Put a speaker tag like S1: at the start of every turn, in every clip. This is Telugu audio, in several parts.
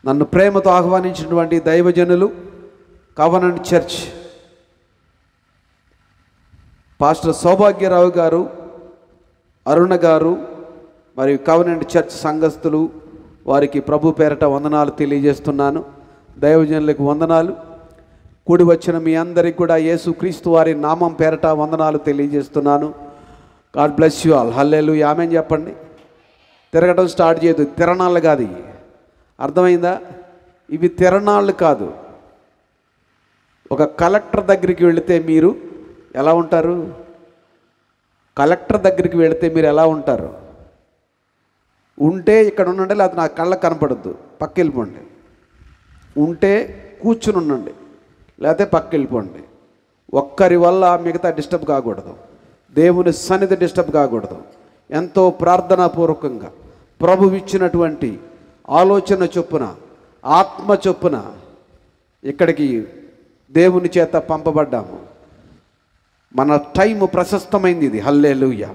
S1: నన్ను ప్రేమతో ఆహ్వానించినటువంటి దైవజనులు, కవనెంట్ చర్చ్ పాస్టర్ సౌభాగ్యరావు గారు, అరుణ గారు మరియు కవనెంట్ చర్చ్ సంఘస్థులు వారికి ప్రభు పేరట వందనాలు తెలియజేస్తున్నాను. దైవజనులకు వందనాలు. కూడి వచ్చిన మీ అందరికి కూడా యేసుక్రీస్తు వారి నామం పేరట వందనాలు తెలియజేస్తున్నాను. God bless you all. Hallelujah, amen చెప్పండి. తిరగడం స్టార్ట్ చేయదు. తిరణాళ్ళు కాదు ఇవి, అర్థమైందా? ఇవి తిరణాళ్ళు కాదు. ఒక కలెక్టర్ దగ్గరికి వెళితే మీరు ఎలా ఉంటారు? కలెక్టర్ దగ్గరికి వెళితే మీరు ఎలా ఉంటారు? ఉంటే ఇక్కడ ఉండండి, లేకపోతే నా కళ్ళకు కనపడద్దు, పక్క వెళ్ళిపోండి. ఉంటే కూర్చుని ఉండండి, లేకపోతే పక్క వెళ్ళిపోండి. ఒక్కరి వల్ల మిగతా డిస్టర్బ్ కాకూడదు. దేవుని సన్నిధి డిస్టర్బ్ కాకూడదు. ఎంతో ప్రార్థనాపూర్వకంగా ప్రభు ఇచ్చినటువంటి ఆలోచన చొప్పున, ఆత్మ చొప్పున ఇక్కడికి దేవుని చేత పంపబడ్డాము. మన టైము ప్రశస్తమైంది ఇది. హల్లెలూయా,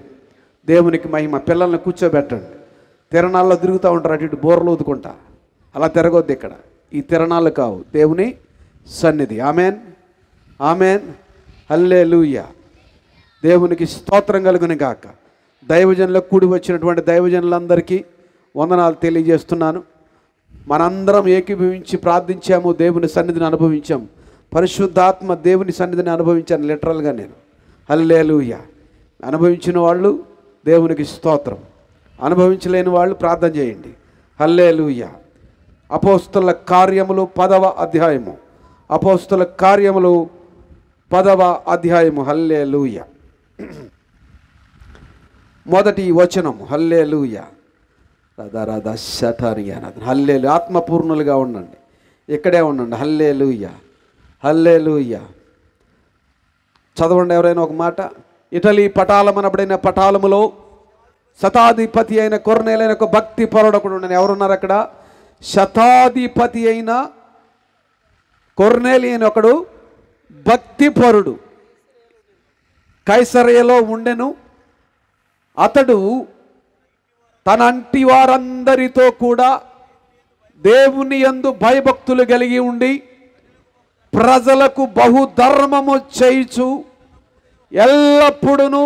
S1: దేవునికి మహిమ. పిల్లల్ని కూర్చోబెట్టండి. తిరణాల్లో తిరుగుతూ ఉంటారు, అటు ఇటు బోర్లు ఊదుకుంటా. అలా తిరగొద్దు. ఇక్కడ ఈ తిరణాలు కావు, దేవుని సన్నిధి. ఆమెన్, ఆమెన్, హల్లెలూయా. దేవునికి స్తోత్రం కలుగును గాక. దైవజనులకు కూడి వచ్చినటువంటి దైవజనులందరికీ వందనాలు తెలియజేస్తున్నాను. మనందరం ఏకీభవించి ప్రార్థించాము, దేవుని సన్నిధిని అనుభవించాము. పరిశుద్ధాత్మ దేవుని సన్నిధిని అనుభవించాను లిటరల్గా నేను. హల్లెలూయా. అనుభవించిన వాళ్ళు దేవునికి స్తోత్రం, అనుభవించలేని వాళ్ళు ప్రార్థన చేయండి. హల్లెలూయా. అపోస్తుల కార్యములు 10వ అధ్యాయము. అపోస్తుల కార్యములు 10వ అధ్యాయము. హల్లెలూయా. మొదటి వచనం. హల్లెలూయా. హల్లెలూయా. ఆత్మపూర్ణులుగా ఉండండి, ఇక్కడే ఉండండి. హల్లెలూయా, హల్లెలూయా. చదవండి ఎవరైనా ఒక మాట. ఇటలీ పటాలమనబడిన పటాలములో శతాధిపతి అయిన కొర్నేలైన ఒక భక్తి పరుడొకడు ఉండని. ఎవరున్నారు అక్కడ? శతాధిపతి అయిన కొర్నేలి అని ఒకడు భక్తిపరుడు కైసరయలో ఉండెను. అతడు తన అంటి వారందరితో కూడా దేవుని యందు భయభక్తులు కలిగి ఉండి ప్రజలకు బహుధర్మము చేయుచు ఎల్లప్పుడూ,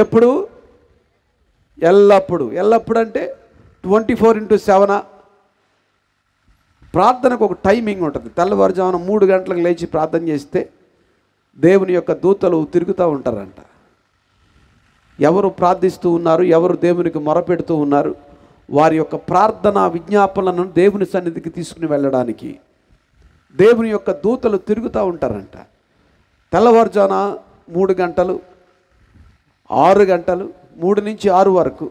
S1: ఎప్పుడు, ఎల్లప్పుడు. ఎల్లప్పుడు అంటే 24/7. ప్రార్థనకు ఒక టైమింగ్ ఉంటుంది. తెల్లవారుజామున 3 గంటలకు లేచి ప్రార్థన చేస్తే దేవుని యొక్క దూతలు తిరుగుతూ ఉంటారంట. ఎవరు ప్రార్థిస్తూ ఉన్నారు, ఎవరు దేవునికి మొరపెడుతూ ఉన్నారు, వారి యొక్క ప్రార్థన విజ్ఞాపనలను దేవుని సన్నిధికి తీసుకుని వెళ్ళడానికి దేవుని యొక్క దూతలు తిరుగుతూ ఉంటారంట. తెల్లవారుజామున 3 గంటలు, 6 గంటలు, 3 నుంచి 6 వరకు,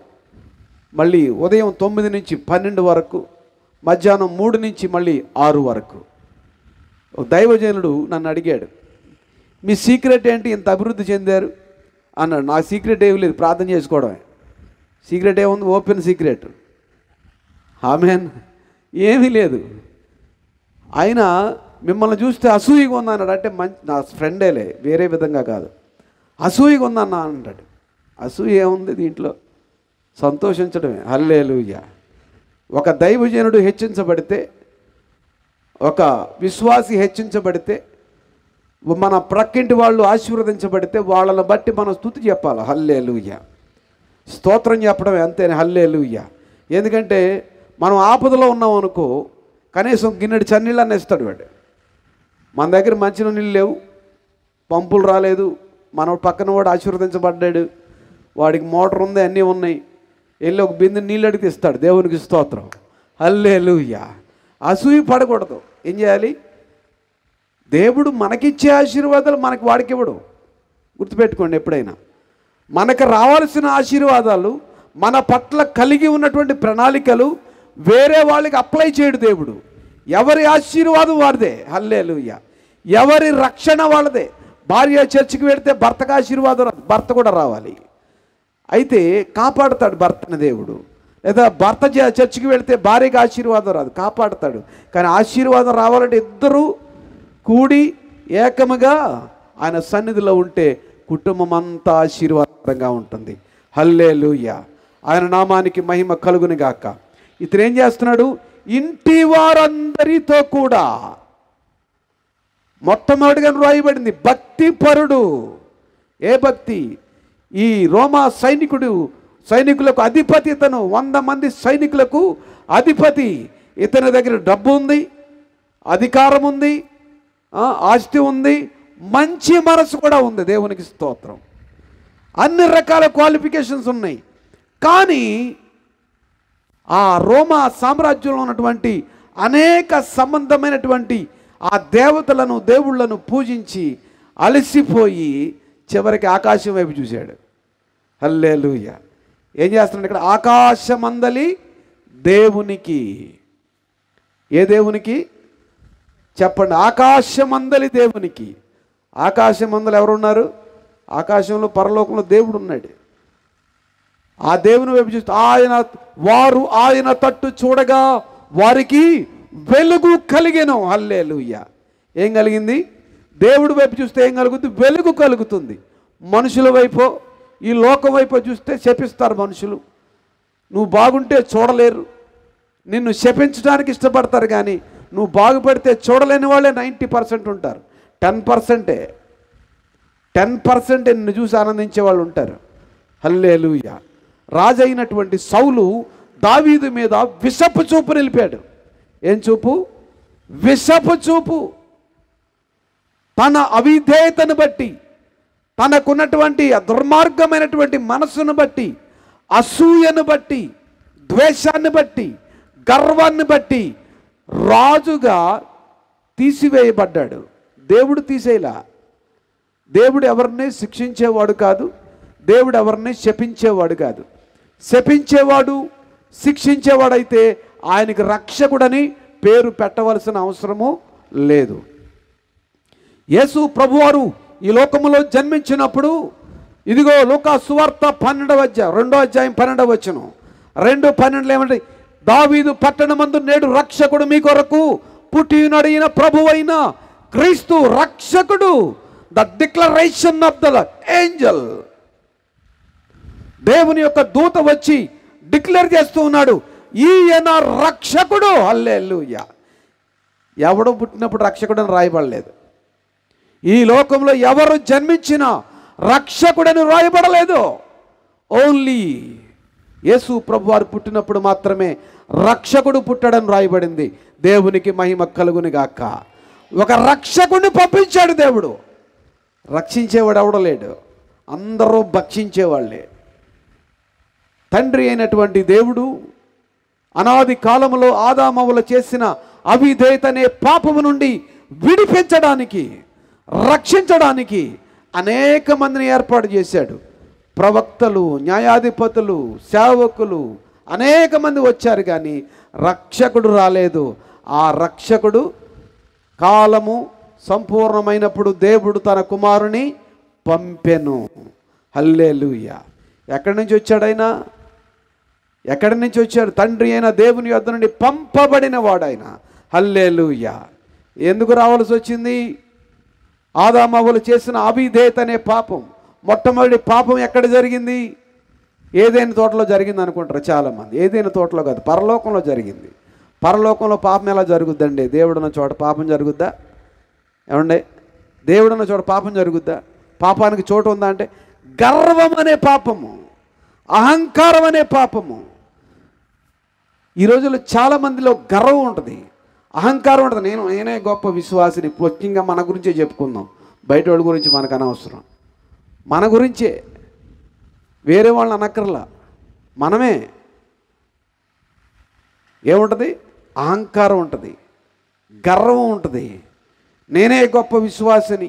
S1: మళ్ళీ ఉదయం 9 నుంచి 12 వరకు, మధ్యాహ్నం 3 నుంచి మళ్ళీ 6 వరకు. దైవజనుడు నన్ను అడిగాడు, మీ సీక్రెట్ ఏంటి, ఇంత అభివృద్ధి చెందారు అన్నాడు. నా సీక్రెట్ ఏమీ లేదు, ప్రార్థన చేసుకోవడమే. సీక్రెట్ ఏముంది? Open secret. ఆమెన్. ఏమీ లేదు. ఆయన మిమ్మల్ని చూస్తే అసూయగా ఉందన్నాడు. అంటే నా ఫ్రెండేలే, వేరే విధంగా కాదు. అసూయగా ఉందన్నా అంటాడు. అసూయ ఏముంది దీంట్లో? సంతోషించడమే. హల్లెలూయా. ఒక దైవజనుడు హెచ్చించబడితే, ఒక విశ్వాసి హెచ్చించబడితే, మన ప్రక్కింటి వాళ్ళు ఆశీర్వదించబడితే వాళ్ళని బట్టి మనం స్తుతి చెప్పాలి. హల్లెలూయా. స్తోత్రం చెప్పడమే, అంతేనే. హల్లెలూయా. ఎందుకంటే మనం ఆపదలో ఉన్నాం అనుకో, కనీసం గిన్నెడు చన్నీళ్ళని ఇస్తాడు వాడు. మన దగ్గర మంచినీళ్ళు లేవు, పంపులు రాలేదు, మన పక్కన వాడు ఆశీర్వదించబడ్డాడు, వాడికి మోటార్ ఉంది, అన్నీ ఉన్నాయి, వెళ్ళి ఒక బిందె నీళ్ళు అడిగితే ఇస్తాడు. దేవునికి స్తోత్రం. హల్లెలూయా. అసూయ పడకూడదు. ఏం చేయాలి? దేవుడు మనకిచ్చే ఆశీర్వాదాలు మనకి వాడికి ఇవ్వడు. గుర్తుపెట్టుకోండి. ఎప్పుడైనా మనకు రావాల్సిన ఆశీర్వాదాలు, మన పట్ల కలిగి ఉన్నటువంటి ప్రణాళికలు వేరే వాళ్ళకి అప్లై చేయడు దేవుడు. ఎవరి ఆశీర్వాదం వారిదే. హల్లెలూయా. ఎవరి రక్షణ వాళ్ళదే. భార్య చర్చికి వెళితే భర్తకు ఆశీర్వాదం రాదు, భర్త కూడా రావాలి. అయితే కాపాడుతాడు భర్తని దేవుడు. లేదా భర్త చర్చికి వెళితే భార్యకి ఆశీర్వాదం రాదు, కాపాడుతాడు. కానీ ఆశీర్వాదం రావాలంటే ఇద్దరూ కూడి ఏకముగా ఆయన సన్నిధిలో ఉంటే కుటుంబం అంతా ఆశీర్వాదంగా ఉంటుంది. హల్లెలూయా. ఆయన నామానికి మహిమ కలుగును గాక. ఇతను ఏం చేస్తున్నాడు? ఇంటి వారందరితో కూడా, మొట్టమొదటిగా రాయబడింది భక్తిపరుడు. ఏ భక్తి? ఈ రోమా సైనికులకు అధిపతి ఇతను. 100 మంది సైనికులకు అధిపతి. ఇతని దగ్గర డబ్బు ఉంది, అధికారం ఉంది, ఆస్తి ఉంది, మంచి మనసు కూడా ఉంది. దేవునికి స్తోత్రం. అన్ని రకాల క్వాలిఫికేషన్స్ ఉన్నాయి. కానీ ఆ రోమా సామ్రాజ్యంలో ఉన్నటువంటి అనేక సంబంధమైనటువంటి ఆ దేవతలను, దేవుళ్లను పూజించి అలసిపోయి చివరికి ఆకాశం వైపు చూశాడు. హల్లెలూయా. ఏం చేస్తున్నాడు ఇక్కడ? ఆకాశమందలి దేవునికి. ఏ దేవునికి చెప్పండి? ఆకాశమందలి దేవునికి. ఆకాశమందలు ఎవరున్నారు? ఆకాశంలో, పరలోకంలో దేవుడు ఉన్నాడు. ఆ దేవుని వైపు చూస్తే ఆయన తట్టు చూడగా వారికి వెలుగు కలిగెను. హల్లెలూయా. ఏం కలిగింది? దేవుడి వైపు చూస్తే ఏం కలుగుతుంది? వెలుగు కలుగుతుంది. మనుషుల వైపు, ఈ లోకం వైపు చూస్తే శపిస్తారు మనుషులు. నువ్వు బాగుంటే చూడలేరు, నిన్ను శపించడానికి ఇష్టపడతారు. కానీ నువ్వు బాగుపడితే చూడలేని వాళ్ళే 90% ఉంటారు. 10% నిన్ను చూసి ఆనందించే వాళ్ళు ఉంటారు. హల్లెలూయా. రాజు అయినటువంటి సౌలు దావీదు మీద విషపు చూపు నిలిపాడు. ఏం చూపు? విషపు చూపు. తన అవిధేయతను బట్టి, తనకున్నటువంటి దుర్మార్గమైనటువంటి మనస్సును బట్టి, అసూయను బట్టి, ద్వేషాన్ని బట్టి, గర్వాన్ని బట్టి రాజుగా తీసివేయబడ్డాడు. దేవుడు తీసేలా. దేవుడు ఎవరిని శిక్షించేవాడు కాదు, దేవుడు ఎవరిని శపించేవాడు కాదు. శపించేవాడు, శిక్షించేవాడైతే ఆయనకి రక్షకుడని పేరు పెట్టవలసిన అవసరము లేదు. యేసు ప్రభువారు ఈ లోకములో జన్మించినప్పుడు, ఇదిగో లూకా సువార్త 12వ అధ్యాయం 2వ అధ్యాయం 12వ వచనం, 2:12 ఏమంటే, దావీదు పట్టణమందు నేడు రక్షకుడు మీ కొరకు పుట్టినడిన ప్రభువైన క్రీస్తు రక్షకుడు. The declaration of the Angel. దేవుని యొక్క దూత వచ్చి డిక్లేర్ చేస్తూ ఉన్నాడు, ఈయన రక్షకుడు. హల్లెలూయా. ఎవడు పుట్టినప్పుడు రక్షకుడని రాయబడలేదు. ఈ లోకంలో ఎవరు జన్మించినా రక్షకుడని రాయబడలేదు. ఓన్లీ యేసు ప్రభు వారు పుట్టినప్పుడు మాత్రమే రక్షకుడు పుట్టాడని రాయబడింది. దేవునికి మహిమ కలుగును గాక. ఒక రక్షకుడిని పంపించాడు దేవుడు. రక్షించేవాడు ఎవడో లేడు, అందరూ భక్షించేవాళ్ళే. తండ్రి అయినటువంటి దేవుడు అనాది కాలములో ఆదామవ్వలు చేసిన అవిధేయత అనే పాపము నుండి విడిపించడానికి, రక్షించడానికి అనేక మందిని ఏర్పాటు చేశాడు. ప్రవక్తలు, న్యాయాధిపతులు, సేవకులు అనేక మంది వచ్చారు. కానీ రక్షకుడు రాలేదు. ఆ రక్షకుడు కాలము సంపూర్ణమైనప్పుడు దేవుడు తన కుమారుని పంపెను. హల్లెలూయా. ఎక్కడి నుంచి వచ్చాడు ఆయన? ఎక్కడి నుంచి వచ్చాడు? తండ్రి అయిన దేవుని యొద్ద నుండి పంపబడిన వాడు ఆయన. హల్లెలూయా. ఎందుకు రావాల్సి వచ్చింది? ఆదామవ్వలు చేసిన అవిధేయత అనే పాపం. మొట్టమొదటి పాపం ఎక్కడ జరిగింది? ఏదైనా తోటలో జరిగింది అనుకుంటారు చాలామంది. ఏదైనా తోటలో కాదు, పరలోకంలో జరిగింది. పరలోకంలో పాపం ఎలా జరుగుద్దండి? దేవుడున్న చోట పాపం జరుగుద్దా? ఏమండి? దేవుడున్న చోట పాపం జరుగుద్దా? పాపానికి చోటు ఉందా అంటే, గర్వం అనే పాపము, అహంకారం అనే పాపము. ఈ రోజుల్లో చాలామందిలో గర్వం ఉంటుంది, అహంకారం ఉంటుంది. నేనే గొప్ప విశ్వాసిని. ముఖ్యంగా మన గురించే చెప్పుకుందాం, బయట వాళ్ళ గురించి మనకు అనవసరం. మన గురించే, వేరే వాళ్ళని అనక్కర్లా, మనమే. ఏముంటుంది? అహంకారం ఉంటుంది, గర్వం ఉంటుంది. నేనే గొప్ప విశ్వాసిని,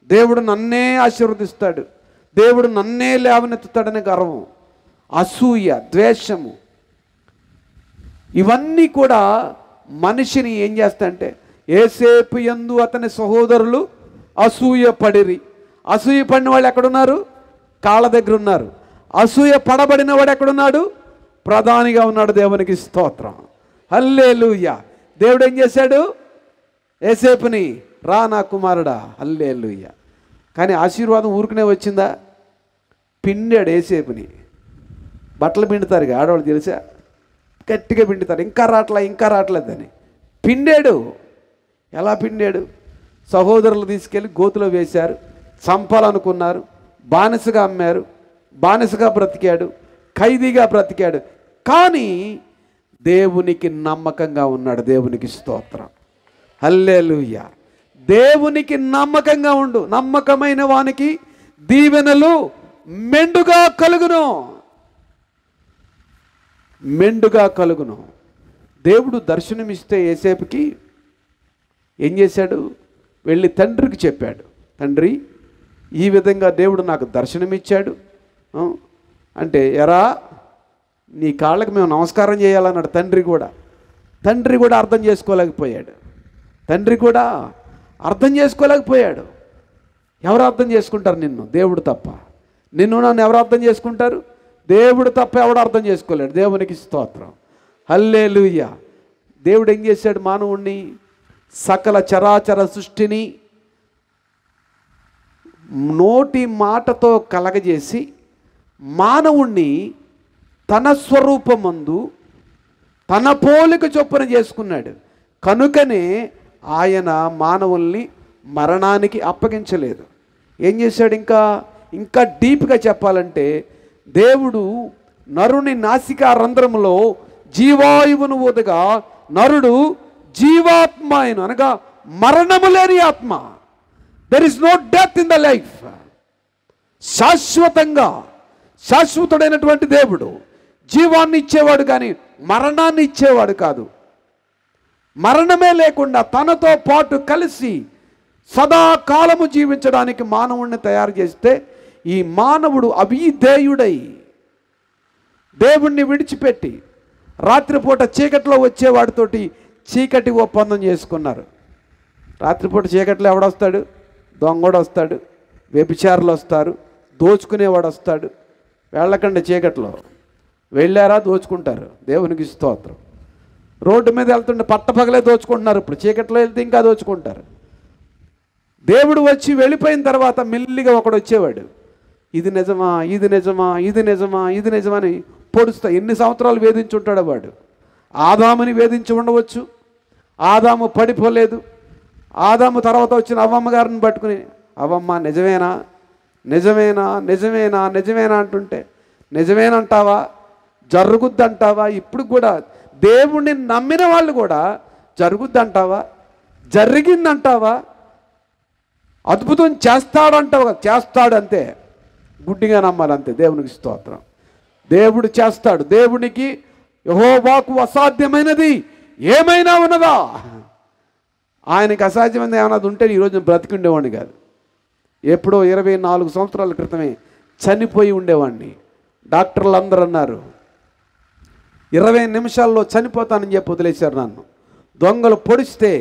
S1: దేవుడు నన్నే ఆశీర్వదిస్తాడు, దేవుడు నన్నే లేవనెత్తుతాడనే గర్వం, అసూయ, ద్వేషము, ఇవన్నీ కూడా మనిషిని ఏం చేస్తాయంటే, ఏసేపు యందు అతని సహోదరులు అసూయ పడిరి. అసూయ పడిన వాళ్ళు ఎక్కడున్నారు? కాళ్ళ దగ్గర ఉన్నారు. అసూయ పడబడిన వాడు ఎక్కడున్నాడు? ప్రధానిగా ఉన్నాడు. దేవునికి స్తోత్రం. హల్లెలూయా. దేవుడు ఏం చేశాడు? ఏసేపుని, రా నా కుమారుడా. హల్లెలూయా. కానీ ఆశీర్వాదం ఊరుకునే వచ్చిందా? పిండాడు ఏసేపుని. బట్టలు పిండుతారుగా ఆడవాళ్ళు, తెలుసా? గట్టిగా పిండుతారు, ఇంకా రావట్లేదని. పిండాడు. ఎలా పిండాడు? సహోదరులు తీసుకెళ్ళి గోతులో వేశారు, చంపాలనుకున్నారు, బానిసగా అమ్మారు, బానిసగా బ్రతికాడు, ఖైదీగా బ్రతికాడు. కానీ దేవునికి నమ్మకంగా ఉన్నాడు. దేవునికి స్తోత్రం, హల్లెలూయా. దేవునికి నమ్మకంగా ఉండు. నమ్మకమైన వానికి దీవెనలు మెండుగా కలుగును, మెండుగా కలుగును. దేవుడు దర్శనమిస్తే యోసేపుకి ఏం చేశాడు? వెళ్ళి తండ్రికి చెప్పాడు, తండ్రి ఈ విధంగా దేవుడు నాకు దర్శనమిచ్చాడు అంటే, ఎరా నీ కాళ్ళకి మేము నమస్కారం చేయాలన్నాడు. తండ్రి కూడా అర్థం చేసుకోలేకపోయాడు. ఎవరు అర్థం చేసుకుంటారు నిన్ను? దేవుడు తప్ప. నన్ను ఎవరు అర్థం చేసుకుంటారు? దేవుడు తప్ప ఎవడు అర్థం చేసుకోలేడు. దేవునికి స్తోత్రం, హల్లెలూయా. దేవుడు ఏం చేశాడు? మానవుణ్ణి, సకల చరాచర సృష్టిని నోటి మాటతో కలగజేసి మానవుణ్ణి తన స్వరూపమందు తన పోలిక చొప్పున చేసుకున్నాడు. కనుకనే ఆయన మానవుల్ని మరణానికి అప్పగించలేదు. ఏం చేశాడు? ఇంకా డీప్గా చెప్పాలంటే, దేవుడు నరుని నాసికా రంధ్రములో జీవాయువును ఊదగా నరుడు జీవాత్మ అయిన, అనగా మరణము లేని ఆత్మ. There is no death in the life. శాశ్వతుడైనటువంటి దేవుడు జీవాన్ని ఇచ్చేవాడు కానీ మరణాన్ని ఇచ్చేవాడు కాదు. మరణమే లేకుండా తనతో పాటు కలిసి సదాకాలము జీవించడానికి మానవుణ్ణి తయారు చేస్తే, ఈ మానవుడు అవిధేయుడై దేవుణ్ణి విడిచిపెట్టి రాత్రిపూట చీకట్లో వచ్చేవాడితోటి చీకటి ఒప్పందం చేసుకున్నారు. రాత్రిపూట చీకట్లో ఎవడొస్తాడు? దొంగోడు వస్తాడు, వ్యభిచారులు వస్తారు, దోచుకునేవాడు వస్తాడు. వెళ్ళకండి చీకట్లో. వెళ్ళారా దోచుకుంటారు. దేవునికి స్తోత్రం. రోడ్డు మీద వెళ్తుంటే పట్టపగలే దోచుకుంటున్నారు. ఇప్పుడు చీకట్లో వెళ్తే ఇంకా దోచుకుంటారు. దేవుడు వచ్చి వెళ్ళిపోయిన తర్వాత మెల్లిగా ఒకడు వచ్చేవాడు. ఇది నిజమా, ఇది నిజమా, ఇది నిజమా, ఇది నిజమని పొడుస్తా. ఎన్ని సంవత్సరాలు వేధించి ఉంటాడు వాడు. ఆదాముని వేధించి ఉండవచ్చు. ఆదాము పడిపోలేదు. ఆదాము తర్వాత వచ్చిన అవ్వమ్మ గారిని పట్టుకుని, అవ్వమ్మ నిజమేనా నిజమేనా నిజమేనా నిజమేనా అంటుంటే, నిజమేనంటావా, జరుగుద్దంటావా? ఇప్పుడు కూడా దేవుణ్ణి నమ్మిన వాళ్ళు కూడా జరుగుద్దంటావా, జరిగిందంటావా, అద్భుతం చేస్తాడంటావా? చేస్తాడు అంతే, గుడ్డిగా నమ్మాలి అంతే. దేవునికి స్తోత్రం. దేవుడు చేస్తాడు. దేవునికి యెహోవాకు అసాధ్యమైనది ఏమైనా ఉన్నదా? ఆయనకి అసాధ్యమైనది ఏమైనా ఉంటే ఈరోజు నేను బ్రతికి ఉండేవాడిని కాదు. ఎప్పుడో 24 సంవత్సరాల క్రితమే చనిపోయి ఉండేవాడిని. డాక్టర్లు అందరూ అన్నారు 20 నిమిషాల్లో చనిపోతానని చెప్పి వదిలేశారు నన్ను. దొంగలు పొడిస్తే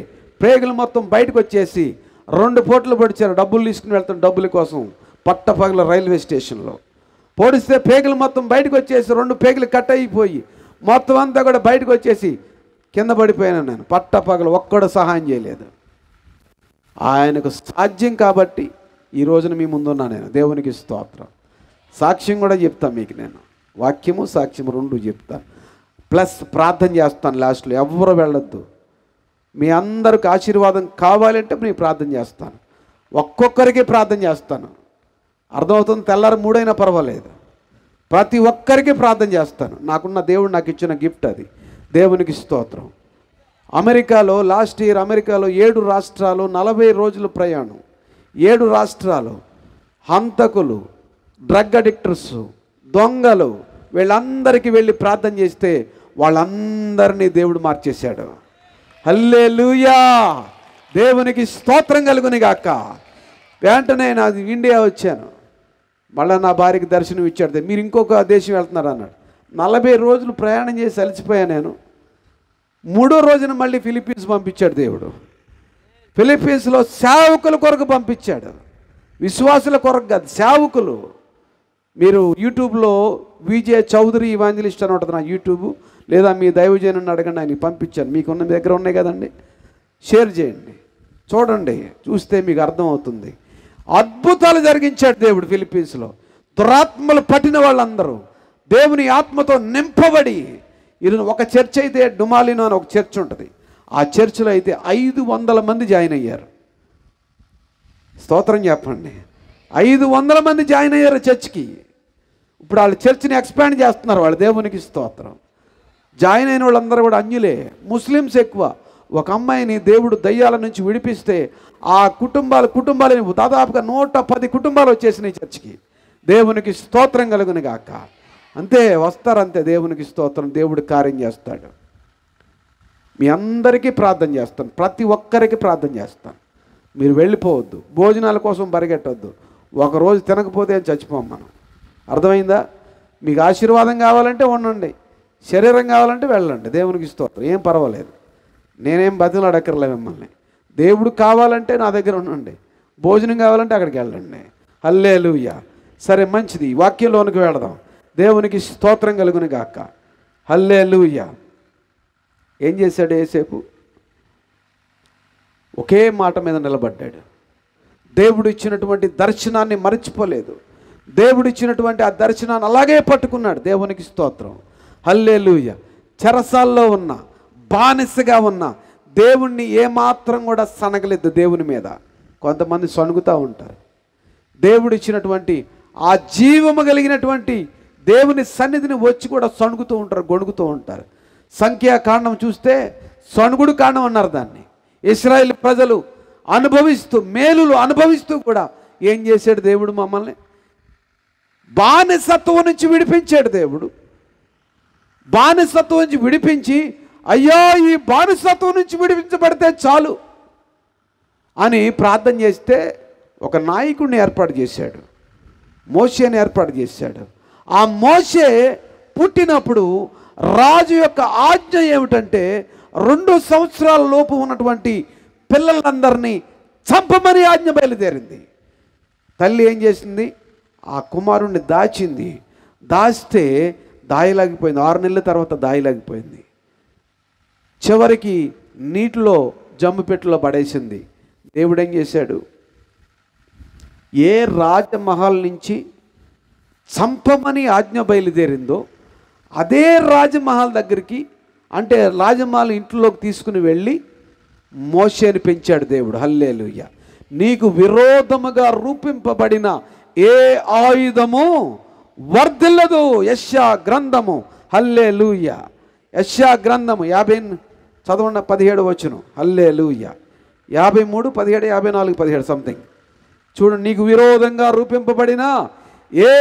S1: ప్రేగులు మొత్తం బయటకు వచ్చేసి 2 పూటలు పొడిచారు. డబ్బులు తీసుకుని వెళ్తాను డబ్బుల కోసం. పట్టపగల రైల్వే స్టేషన్లో పొడిస్తే పేగులు మొత్తం బయటకు వచ్చేసి 2 పేగులు కట్ అయిపోయి మొత్తం అంతా కూడా బయటకు వచ్చేసి కింద పడిపోయాను నేను. పట్టపగలు ఒక్కడు సహాయం చేయలేదు. ఆయనకు సాధ్యం కాబట్టి ఈ రోజున మీ ముందున్నా నేను. దేవునికి స్తోత్రం. సాక్ష్యం కూడా చెప్తాను మీకు. నేను వాక్యము సాక్ష్యము 2 చెప్తాను. ప్లస్ ప్రార్థన చేస్తాను లాస్ట్లో. ఎవరు వెళ్ళొద్దు. మీ అందరికి ఆశీర్వాదం కావాలంటే నేను ప్రార్థన చేస్తాను. ఒక్కొక్కరికి ప్రార్థన చేస్తాను. అర్థమవుతుంది? తెల్లారి 3 అయినా పర్వాలేదు. ప్రతి ఒక్కరికి ప్రార్థన చేస్తాను. నాకున్న దేవుడు నాకు ఇచ్చిన గిఫ్ట్ అది. దేవునికి స్తోత్రం. అమెరికాలో లాస్ట్ ఇయర్ అమెరికాలో 7 రాష్ట్రాలు 40 రోజులు ప్రయాణం. 7 రాష్ట్రాలు హంతకులు, డ్రగ్ అడిక్టర్స్, దొంగలు వీళ్ళందరికీ వెళ్ళి ప్రార్థన చేస్తే వాళ్ళందరినీ దేవుడు మార్చేశాడు. హల్లెలూయా. దేవునికి స్తోత్రం కలుగును గాక. వెంటనే నాది ఇండియా వచ్చాను. మళ్ళీ నా భార్యకి దర్శనం ఇచ్చాడు. మీరు ఇంకొక దేశం వెళ్తున్నారు అన్నాడు. 40 రోజులు ప్రయాణం చేసి అలసిపోయాను నేను. 3వ రోజున మళ్ళీ ఫిలిప్పీన్స్ పంపించాడు దేవుడు. ఫిలిప్పీన్స్లో సేవకుల కొరకు పంపించాడు. విశ్వాసుల కొరకు కాదు, సేవకులు. మీరు యూట్యూబ్లో విజే చౌదరి ఇవాంజలిస్ట్ అని ఉంటుంది నా యూట్యూబ్, లేదా మీ దైవజనుని అడగండి, ఆయనకి పంపించాను. మీకున్న మీ దగ్గర ఉన్నాయి కదండి, షేర్ చేయండి, చూడండి. చూస్తే మీకు అర్థమవుతుంది. అద్భుతాలు జరిగించాడు దేవుడు ఫిలిప్పీన్స్లో. దురాత్మలు పట్టిన వాళ్ళందరూ దేవుని ఆత్మతో నింపబడి ఈరోజు ఒక చర్చ్ అయితే డుమాలినో అని ఒక చర్చ్ ఉంటుంది. ఆ చర్చిలో అయితే 500 మంది జాయిన్ అయ్యారు. స్తోత్రం చెప్పండి. 500 మంది జాయిన్ అయ్యారు చర్చ్కి. ఇప్పుడు వాళ్ళు చర్చ్ని ఎక్స్పాండ్ చేస్తున్నారు. వాళ్ళు దేవునికి స్తోత్రం. జాయిన్ అయిన వాళ్ళందరూ కూడా అన్యులే, ముస్లిమ్స్ ఎక్కువ. ఒక అమ్మాయిని దేవుడు దయ్యాల నుంచి విడిపిస్తే ఆ కుటుంబాలని దాదాపుగా 110 కుటుంబాలు వచ్చేసినాయి చర్చికి. దేవునికి స్తోత్రం కలుగును గాక. అంతే, వస్తారంతే. దేవునికి స్తోత్రం. దేవుడు కార్యం చేస్తాడు. మీ అందరికీ ప్రార్థన చేస్తాను, ప్రతి ఒక్కరికి ప్రార్థన చేస్తాను. మీరు వెళ్ళిపోవద్దు, భోజనాల కోసం పరిగెట్టవద్దు. ఒకరోజు తినకపోతే చచ్చిపోం మనం. అర్థమైందా? మీకు ఆశీర్వాదం కావాలంటే ఉండండి, శరీరం కావాలంటే వెళ్ళండి. దేవునికి స్తోత్రం. ఏం పర్వాలేదు, నేనేం బతిలాడక్కర్లే మిమ్మల్ని. దేవుడు కావాలంటే నా దగ్గర ఉండండి, భోజనం కావాలంటే అక్కడికి వెళ్ళండి. హల్లెలూయా. సరే, మంచిది. వాక్యంలోనికి వెళదాం. దేవునికి స్తోత్రం కలుగును గాక. హల్లెలూయా. ఏం చేశాడు యేసేపు? ఒకే మాట మీద నిలబడ్డాడు. దేవుడు ఇచ్చినటువంటి దర్శనాన్ని మర్చిపోలేదు. దేవుడు ఇచ్చినటువంటి ఆ దర్శనాన్ని అలాగే పట్టుకున్నాడు. దేవునికి స్తోత్రం. హల్లెలూయా. చెరసాల్లో ఉన్న, బానిసగా ఉన్న దేవుణ్ణి ఏమాత్రం కూడా సనగలేదు దేవుని మీద. కొంతమంది సణుగుతూ ఉంటారు. దేవుడు ఇచ్చినటువంటి ఆ జీవము కలిగినటువంటి దేవుని సన్నిధిని వచ్చి కూడా సణుగుతూ ఉంటారు, గొణుగుతూ ఉంటారు. సంఖ్యాకాండం చూస్తే సణుగుడు కాండం అన్నారు దాన్ని. ఇశ్రాయేల్ ప్రజలు అనుభవిస్తూ, మేలులు అనుభవిస్తూ కూడా ఏం చేశాడు దేవుడు? మమ్మల్ని బానిసత్వం నుంచి విడిపించాడు. దేవుడు బానిసత్వం నుంచి విడిపించి, అయ్యో ఈ బానిసత్వం నుంచి విడిపించబడితే చాలు అని ప్రార్థన చేస్తే ఒక నాయకుడిని ఏర్పాటు చేశాడు. మోషేని ఏర్పాటు చేశాడు. ఆ మోషే పుట్టినప్పుడు రాజు యొక్క ఆజ్ఞ ఏమిటంటే 2 సంవత్సరాల లోపు ఉన్నటువంటి పిల్లలందరినీ చంపమని ఆజ్ఞ బయలుదేరింది. తల్లి ఏం చేసింది? ఆ కుమారుణ్ణి దాచింది. దాస్తే దాయలాగిపోయింది. 6 నెలల తర్వాత దాయలాగిపోయింది. చివరికి నీటిలో జమ్ముపెట్టులో పడేసింది. దేవుడు ఏం చేశాడు? ఏ రాజమహల్ నుంచి చంపమని ఆజ్ఞ బయలుదేరిందో అదే రాజమహల్ దగ్గరికి, అంటే రాజమహల్ ఇంట్లోకి తీసుకుని వెళ్ళి మోషేని పెంచాడు దేవుడు. హల్లెలూయా. నీకు విరోధముగా రూపింపబడిన ఏ ఆయుధము వర్ధిల్లదు. యెషయా గ్రంథము. హల్లెలూయా. యెషయా గ్రంథము 50 చదవండి, 17 వచనం. హల్లెలూయా. 53, 17, 54, 17 సంథింగ్. చూడండి. నీకు విరోధంగా రూపింపబడిన ఏ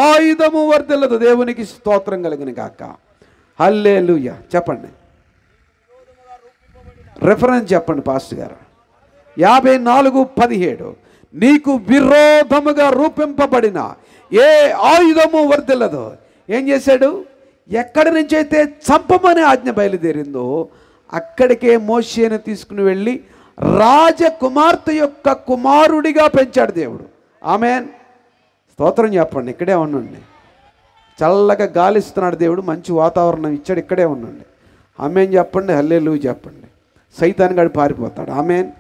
S1: ఆయుధము వర్ధిల్లదు. దేవునికి స్తోత్రం కలుగును గాక. హల్లెలూయా. చెప్పండి, రెఫరెన్స్ చెప్పండి పాస్టర్ గారు. 54:17. నీకు విరోధముగా రూపింపబడిన ఏ ఆయుధము వర్ధిల్లదు. ఏం చేశాడు? ఎక్కడి నుంచి అయితే చంపమని ఆజ్ఞ బయలుదేరిందో అక్కడికే మోషేని తీసుకుని వెళ్ళి రాజకుమార్తె యొక్క కుమారుడిగా పెంచాడు దేవుడు. ఆమేన్. స్తోత్రం చెప్పండి. ఇక్కడే ఉండండి. చల్లగా గాలిస్తున్నాడు దేవుడు, మంచి వాతావరణం ఇచ్చాడు. ఇక్కడే ఉండండి. ఆమేన్ చెప్పండి. హల్లెలూయా చెప్పండి. సైతాన్ గాడు పారిపోతాడు. ఆమేన్.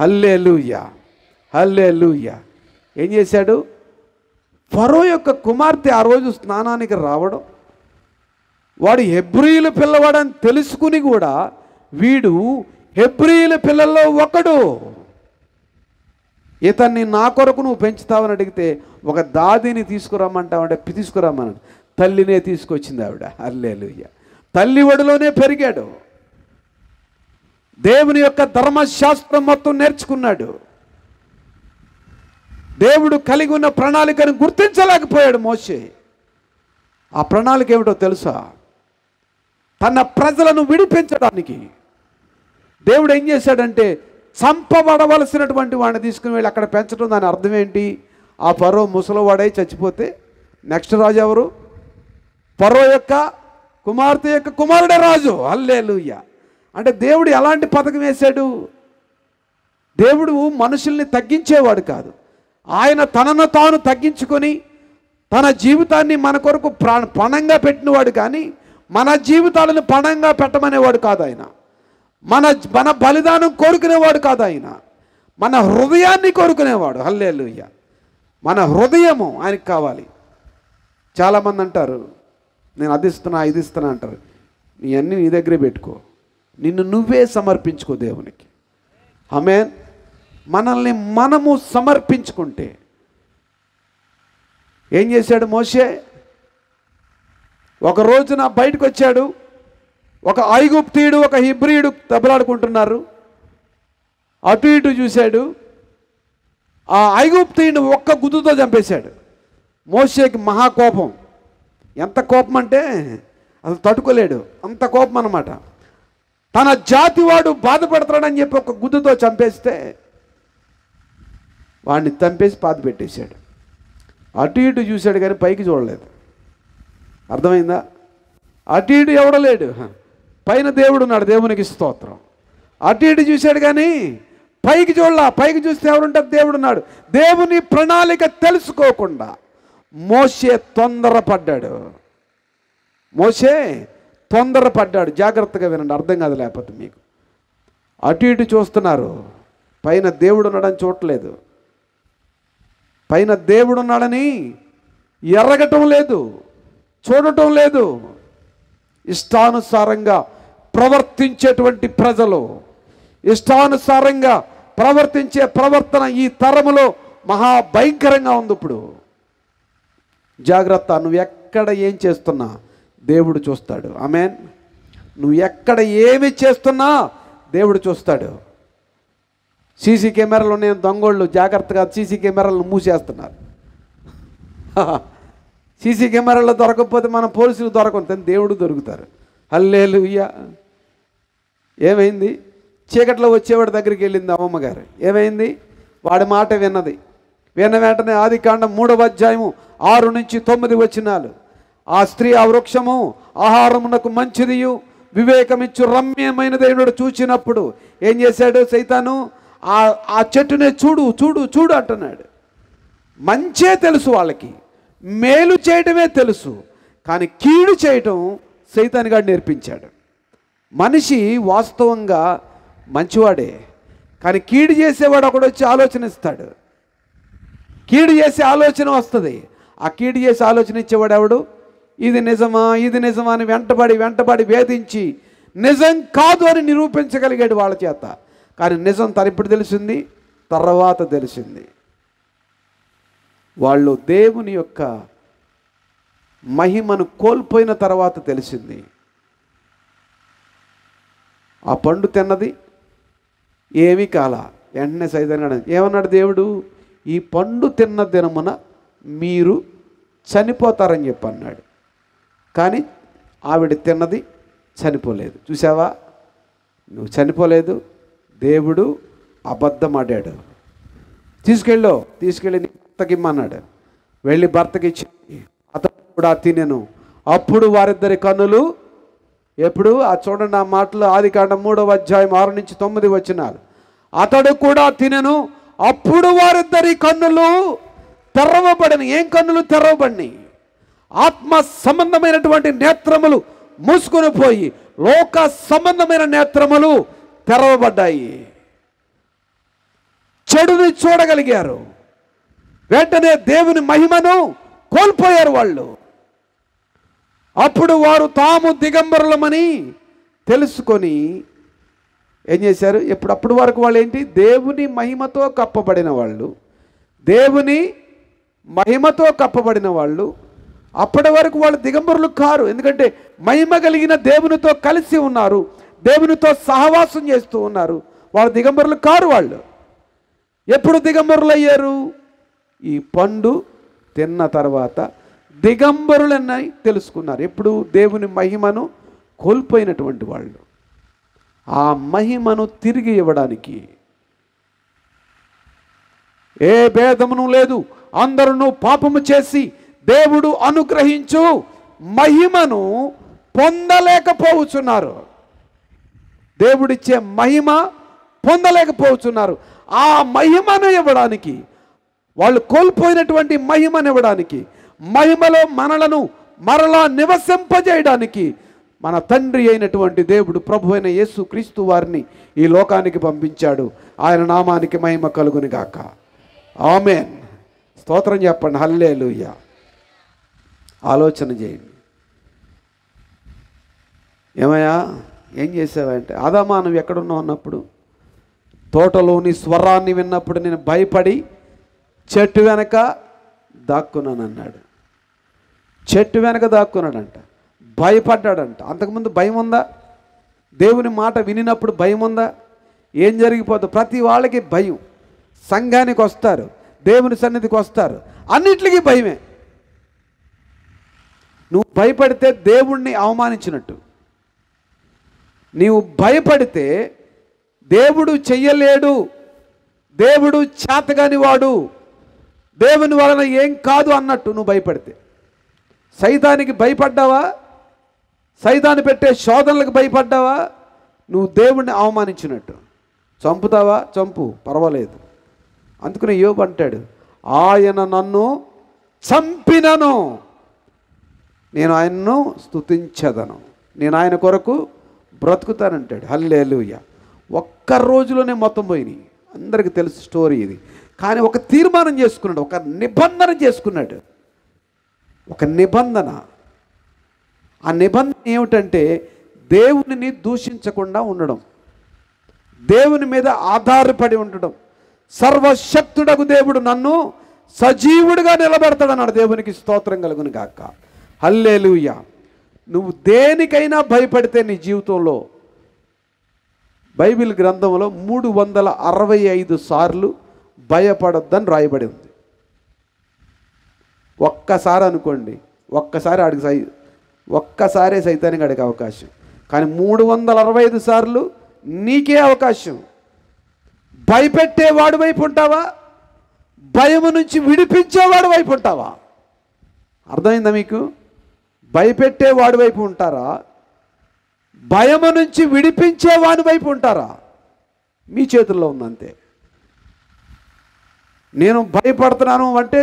S1: హల్లెలూయా. హల్లెలూయా. ఏం చేశాడు? ఫరో యొక్క కుమార్తె ఆ రోజు స్నానానికి రావడం, వాడు హెబ్రీయుల పిల్లవాడని తెలుసుకుని కూడా వీడు హెబ్రీయుల పిల్లల్లో ఒకడు, ఇతన్ని నా కొరకు నువ్వు పెంచుతావని అడిగితే ఒక దాదిని తీసుకురమ్మంటావంటే తీసుకురమ్మన్నాడు. తల్లినే తీసుకొచ్చింది ఆవిడ. హల్లెలూయా. తల్లి ఒడిలోనే పెరిగాడు. దేవుని యొక్క ధర్మశాస్త్రం మొత్తం నేర్చుకున్నాడు. దేవుడు కలిగి ఉన్న ప్రణాళికను గుర్తించలేకపోయాడు మోషే. ఆ ప్రణాళిక ఏమిటో తెలుసా? తన ప్రజలను విడిపించడానికి దేవుడు ఏం చేశాడంటే చంపబడవలసినటువంటి వాడిని తీసుకుని వెళ్ళి అక్కడ పెంచడం. దాని అర్థం ఏంటి? ఆ ఫరో ముసలివాడై చచ్చిపోతే నెక్స్ట్ రాజు ఎవరు? ఫరో యొక్క కుమార్తె యొక్క కుమారుడే రాజు. హల్లెలూయా. అంటే దేవుడు ఎలాంటి పథకం వేశాడు? దేవుడు మనుషుల్ని తగ్గించేవాడు కాదు. ఆయన తనను తాను తగ్గించుకొని తన జీవితాన్ని మన కొరకు పణంగా పెట్టినవాడు. కానీ మన జీవితాలను పణంగా పెట్టమనేవాడు కాదు ఆయన. మన బలిదానం కోరుకునేవాడు కాదు ఆయన. మన హృదయాన్ని కోరుకునేవాడు. హల్లెలూయా. మన హృదయము ఆయనకు కావాలి. చాలామంది అంటారు నేను అది ఇస్తున్నా ఇది ఇస్తున్నా అంటారు. నీ అన్నీ నీ దగ్గరే పెట్టుకో, నిన్ను నువ్వే సమర్పించుకో దేవునికి. ఆమేన్. మనల్ని మనము సమర్పించుకుంటే ఏం చేశాడు మోషే? ఒక రోజున బయటకు వచ్చాడు, ఒక ఐగుప్తీయుడు ఒక హెబ్రీయుడు దెబ్బలాడుకుంటున్నారు. అటు ఇటు చూశాడు, ఆ ఐగుప్తీయుని ఒక్క గుద్దుతో చంపేశాడు. మోషేకి మహాకోపం. ఎంత కోపం అంటే అసలు తట్టుకోలేడు, అంత కోపం అన్నమాట. తన జాతివాడు బాధపడతాడని చెప్పి ఒక గుద్దుతో చంపేస్తే వాడిని చంపేసి పాతి పెట్టేశాడు. అటు ఇటు చూశాడు కానీ పైకి చూడలేదు. అర్థమైందా? అటు ఇటు ఎవడో లేడు, పైన దేవుడు ఉన్నాడు, దేవునికి స్తోత్రం. అటు ఇటు చూశాడు కానీ పైకి చూడలా. పైకి చూస్తే ఎవరుంటారు? దేవుడు ఉన్నాడు. దేవుని ప్రణాళిక తెలుసుకోకుండా మోషే తొందరపడ్డాడు. జాగ్రత్తగా వినండి, అర్థం కాదు లేకపోతే మీకు. అటు ఇటు చూస్తున్నారు, పైన దేవుడు ఉన్నాడని చూడలేదు. పైన దేవుడు ఉన్నాడని ఎరగటం లేదు, చూడటం లేదు. ఇష్టానుసారంగా ప్రవర్తించేటువంటి ప్రజలు, ఇష్టానుసారంగా ప్రవర్తించే ప్రవర్తన ఈ తరములో మహాభయంకరంగా ఉంది. ఇప్పుడు జాగ్రత్త. నువ్వు ఎక్కడ ఏం చేస్తున్నా దేవుడు చూస్తాడు. ఆమేన్. నువ్వు ఎక్కడ ఏమి చేస్తున్నా దేవుడు చూస్తాడు. సీసీ కెమెరాలు ఉన్నాయి, దొంగోళ్ళు జాగ్రత్తగా సీసీ కెమెరాలను మూసేస్తున్నారు. సీసీ కెమెరాలో దొరకకపోతే మన పోలీసులు దొరకదు, దేవుడు దొరుకుతారు. హల్లెలూయా. ఏమైంది? చీకట్లో వచ్చేవాడి దగ్గరికి వెళ్ళింది అమ్మమ్మగారు. ఏమైంది? వాడి మాట విన్నది. విన్న వెంటనే ఆదికాండం 3వ అధ్యాయము 6 నుంచి 9 వచనాలు. ఆ స్త్రీ ఆ వృక్షము ఆహారమునకు మంచిదియు వివేకమిచ్చు రమ్యమైనదేనుడు చూచినప్పుడు ఏం చేశాడు సైతాను? ఆ చెట్టునే చూడు చూడు చూడు అంటున్నాడు. మంచే తెలుసు వాళ్ళకి, మేలు చేయటమే తెలుసు, కానీ కీడు చేయటం సైతాను గాడు నేర్పించాడు. మనిషి వాస్తవంగా మంచివాడే, కానీ కీడు చేసేవాడు ఒకడు వచ్చి ఆలోచన ఇస్తాడు. కీడు చేసే ఆలోచన వస్తుంది. ఆ కీడు చేసే ఆలోచన ఇచ్చేవాడు ఎవడు? ఇది నిజమా ఇది నిజమా అని వెంటబడి వేధించి నిజం కాదు అని నిరూపించగలిగాడు వాళ్ళ చేత. కానీ నిజం తనప్పుడు తెలిసింది, తర్వాత తెలిసింది. వాళ్ళు దేవుని యొక్క మహిమను కోల్పోయిన తర్వాత తెలిసింది. ఆ పండు తిన్నది ఏమీ కాల. వెంటనే సైతాను ఏమన్నాడు దేవుడు? ఈ పండు తిన్న దినమున మీరు చనిపోతారని చెప్పి అన్నాడు. కానీ ఆవిడ తిన్నది చనిపోలేదు. చూసావా? నువ్వు చనిపోలేదు, దేవుడు అబద్ధమాడాడు. తీసుకెళ్ళి భర్తకిమ్మన్నాడు. వెళ్ళి భర్తకి ఇచ్చి అతడు కూడా తినెను. అప్పుడు వారిద్దరి కన్నులు ఎప్పుడు చూడండి ఆ మాటలు, ఆదికాండం 3వ అధ్యాయం 6 నుంచి 9 వచనాలు. అతడు కూడా తినెను, అప్పుడు వారిద్దరి కన్నులు తెరవబడిన. ఏం కన్నులు తెరవబడినాయి? ఆత్మ సంబంధమైనటువంటి నేత్రములు మూసుకొని పోయి లోక సంబంధమైన నేత్రములు తెరవబడ్డాయి. చెడుని చూడగలిగారు. వెంటనే దేవుని మహిమను కోల్పోయారు వాళ్ళు. అప్పుడు వారు తాము దిగంబరులమని తెలుసుకొని ఏం చేశారు? అప్పుడు వరకు వాళ్ళు ఏంటి? దేవుని మహిమతో కప్పబడిన వాళ్ళు, దేవుని మహిమతో కప్పబడిన వాళ్ళు. అప్పటి వరకు వాళ్ళు దిగంబరులు కారు. ఎందుకంటే మహిమ కలిగిన దేవునితో కలిసి ఉన్నారు, దేవునితో సహవాసం చేస్తూ ఉన్నారు. వాళ్ళు దిగంబరులు కారు. వాళ్ళు ఎప్పుడు దిగంబరులు అయ్యారు? ఈ పండు తిన్న తర్వాత దిగంబరులని తెలుసుకున్నారు. ఎప్పుడు? దేవుని మహిమను కోల్పోయినటువంటి వాళ్ళు. ఆ మహిమను తిరిగి ఇవ్వడానికి ఏ భేదమును లేదు, అందరూ పాపము చేసి దేవుడు అనుగ్రహించు మహిమను పొందలేకపోతున్నారు. దేవుడిచ్చే మహిమ పొందలేకపోతున్నారు. ఆ మహిమను ఇవ్వడానికి, వాళ్ళు కోల్పోయినటువంటి మహిమను ఇవ్వడానికి, మహిమలో మనలను మరలా నివసింపజేయడానికి మన తండ్రి అయినటువంటి దేవుడు, ప్రభు అయిన యేసు క్రీస్తు వారిని ఈ లోకానికి పంపించాడు. ఆయన నామానికి మహిమ కలుగును గాక. ఆమేన్. స్తోత్రం చెప్పండి. హల్లెలూయా. ఆలోచన చేయండి. ఏమయ్యా ఏం చేసావంటే, ఆదామా నువ్వు ఎక్కడున్నావు అన్నప్పుడు, తోటలోని స్వరాన్ని విన్నప్పుడు నేను భయపడి చెట్టు వెనక దాక్కున్నాను అన్నాడు. చెట్టు వెనక దాక్కున్నాడంట, భయపడ్డాడంట. అంతకుముందు భయం ఉందా? దేవుని మాట వినినప్పుడు భయం ఉందా? ఏం జరిగిపోతుంది? ప్రతి వాళ్ళకి భయం. సంఘానికి వస్తారు, దేవుని సన్నిధికి వస్తారు, అన్నిటికీ భయమే. నువ్వు భయపడితే దేవుణ్ణి అవమానించినట్టు. నీవు భయపడితే దేవుడు చెయ్యలేడు, దేవుడు చేతగాని వాడు, దేవుని వలన ఏం కాదు అన్నట్టు నువ్వు భయపడితే. సైతానికి భయపడ్డావా? సైతాన్ని పెట్టే శోధనలకు భయపడ్డావా? నువ్వు దేవుణ్ణి అవమానించినట్టు. చంపుతావా? చంపు, పర్వాలేదు. అందుకని యోబు అంటాడు, ఆయన నన్ను చంపినను నేను ఆయన్ను స్తుతించదను, నేను ఆయన కొరకు బ్రతుకుతానంటాడు. హల్లెలూయా. ఒక్క రోజులోనే మొత్తం పోయినాయి. అందరికీ తెలుసు స్టోరీ ఇది. కానీ ఒక తీర్మానం చేసుకున్నాడు, ఒక నిబంధన చేసుకున్నాడు. ఒక నిబంధన. ఆ నిబంధన ఏమిటంటే దేవునిని దూషించకుండా ఉండడం, దేవుని మీద ఆధారపడి ఉండడం. సర్వశక్తుడగు దేవుడు నన్ను సజీవుడిగా నిలబెడతాడన్నాడు. దేవునికి స్తోత్రం కలుగును గాక. హల్లెలూయా. నువ్వు దేనికైనా భయపడితే నీ జీవితంలో, బైబిల్ గ్రంథంలో 365 సార్లు భయపడొద్దని రాయబడి ఉంది. ఒక్కసారి అనుకోండి, ఒక్కసారే సైతానికి అడిగే అవకాశం. కానీ 365 సార్లు నీకే అవకాశం. భయపెట్టేవాడు వైపు ఉంటావా? భయము నుంచి విడిపించేవాడు వైపు ఉంటావా? అర్థమైందా మీకు? భయపెట్టేవాడి వైపు ఉంటారా? భయము నుంచి విడిపించేవాడి వైపు ఉంటారా? మీ చేతుల్లో ఉందంతే. నేను భయపడుతున్నాను అంటే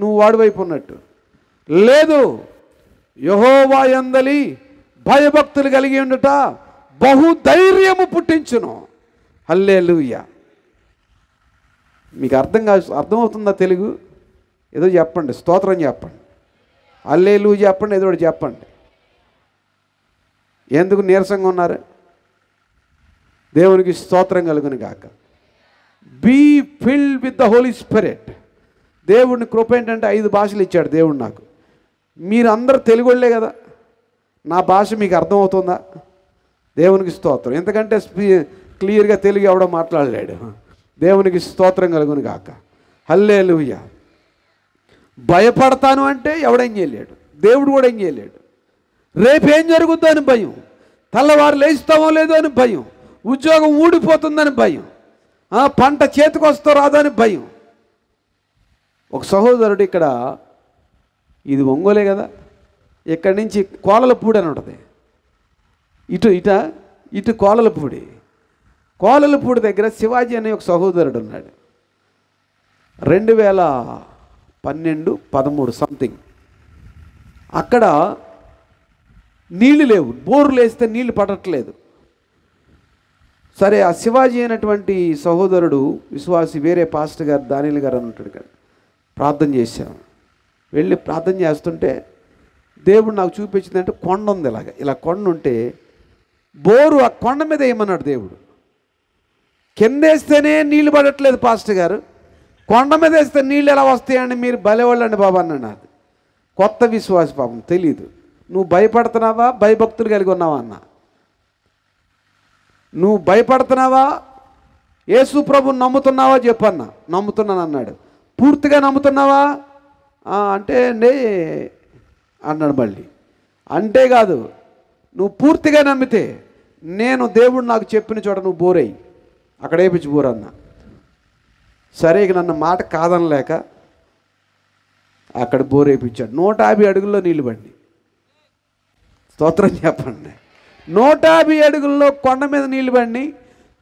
S1: నువ్వు వాడి వైపు ఉన్నట్టు. లేదు, యెహోవా యందలి భయభక్తులు కలిగి ఉండుట బహుధైర్యము పుట్టించును. హల్లెలూయా. మీకు అర్థమవుతుందా తెలుగు? ఏదో చెప్పండి, స్తోత్రం చెప్పండి, హల్లెలూయా చెప్పండి, ఏదో ఒకటి చెప్పండి. ఎందుకు నీరసంగా ఉన్నారు? దేవునికి స్తోత్రం కలుగును గాక. Be filled with the holy spirit. దేవుడిని కృప ఏంటంటే 5 భాషలు ఇచ్చాడు దేవుడు నాకు. మీరు అందరూ తెలుగోళ్ళే కదా, నా భాష మీకు అర్థమవుతుందా? దేవునికి స్తోత్రం. ఎందుకంటే క్లియర్గా తెలుగు ఎవడో మాట్లాడలేడు. దేవునికి స్తోత్రం కలుగును గాక. హల్లెలూయా. భయపడతాను అంటే ఎవడేం చేయలేడు, దేవుడు కూడా ఏం చేయలేడు. రేపేం జరుగుద్దో అని భయం, తెల్లవారు లేస్తామో లేదో అని భయం, ఉద్యోగం ఊడిపోతుందని భయం, పంట చేతికి వస్తో రాదో అని భయం. ఒక సహోదరుడు ఇక్కడ, ఇది ఒంగోలే కదా, ఇక్కడి నుంచి కోలలపూడి అని ఉంటుంది. ఇటు కోలలపూడి. కోలలపూడి దగ్గర శివాజీ అనే ఒక సహోదరుడు ఉన్నాడు. 2012-13 సంథింగ్. అక్కడ నీళ్లు లేవు, బోర్లు వేస్తే నీళ్లు పడట్లేదు. సరే, ఆ శివాజీ అయినటువంటి సహోదరుడు విశ్వాసి, వేరే పాస్టర్ గారు దానిల్ గారు అని ఉంటాడు కదా, ప్రార్థన చేశాను. వెళ్ళి ప్రార్థన చేస్తుంటే దేవుడు నాకు చూపించిందంటే కొండ ఉంది, ఇలా కొండ ఉంటే బోరు ఆ కొండ మీద వేయమన్నాడు దేవుడు. కిందేస్తేనే నీళ్ళు పడట్లేదు పాస్టర్ గారు, కొండ మీద వేస్తే నీళ్ళు ఎలా వస్తాయండి, మీరు భలేవాళ్ళండి బాబా అన్నాడు. అది కొత్త విశ్వాస పాపం, తెలీదు. నువ్వు భయపడుతున్నావా, భయభక్తులు కలిగి ఉన్నావా అన్న? నువ్వు భయపడుతున్నావా, యేసు ప్రభుని నమ్ముతున్నావా చెప్పన్నా. నమ్ముతున్నాను అన్నాడు. పూర్తిగా నమ్ముతున్నావా అంటే అండి అన్నాడు. మళ్ళీ అంతేకాదు, నువ్వు పూర్తిగా నమ్మితే నేను దేవుడు నాకు చెప్పిన చోట నువ్వు బోరయ్యి అక్కడ వేపించి బోరన్నా. సరే, ఇక నన్ను మాట కాదనలేక అక్కడ బోర్ వేయించాడు. 150 అడుగుల్లో నీళ్ళు బండి. స్తోత్రం చెప్పండి. 150 అడుగుల్లో కొండ మీద నీళ్ళు బండి.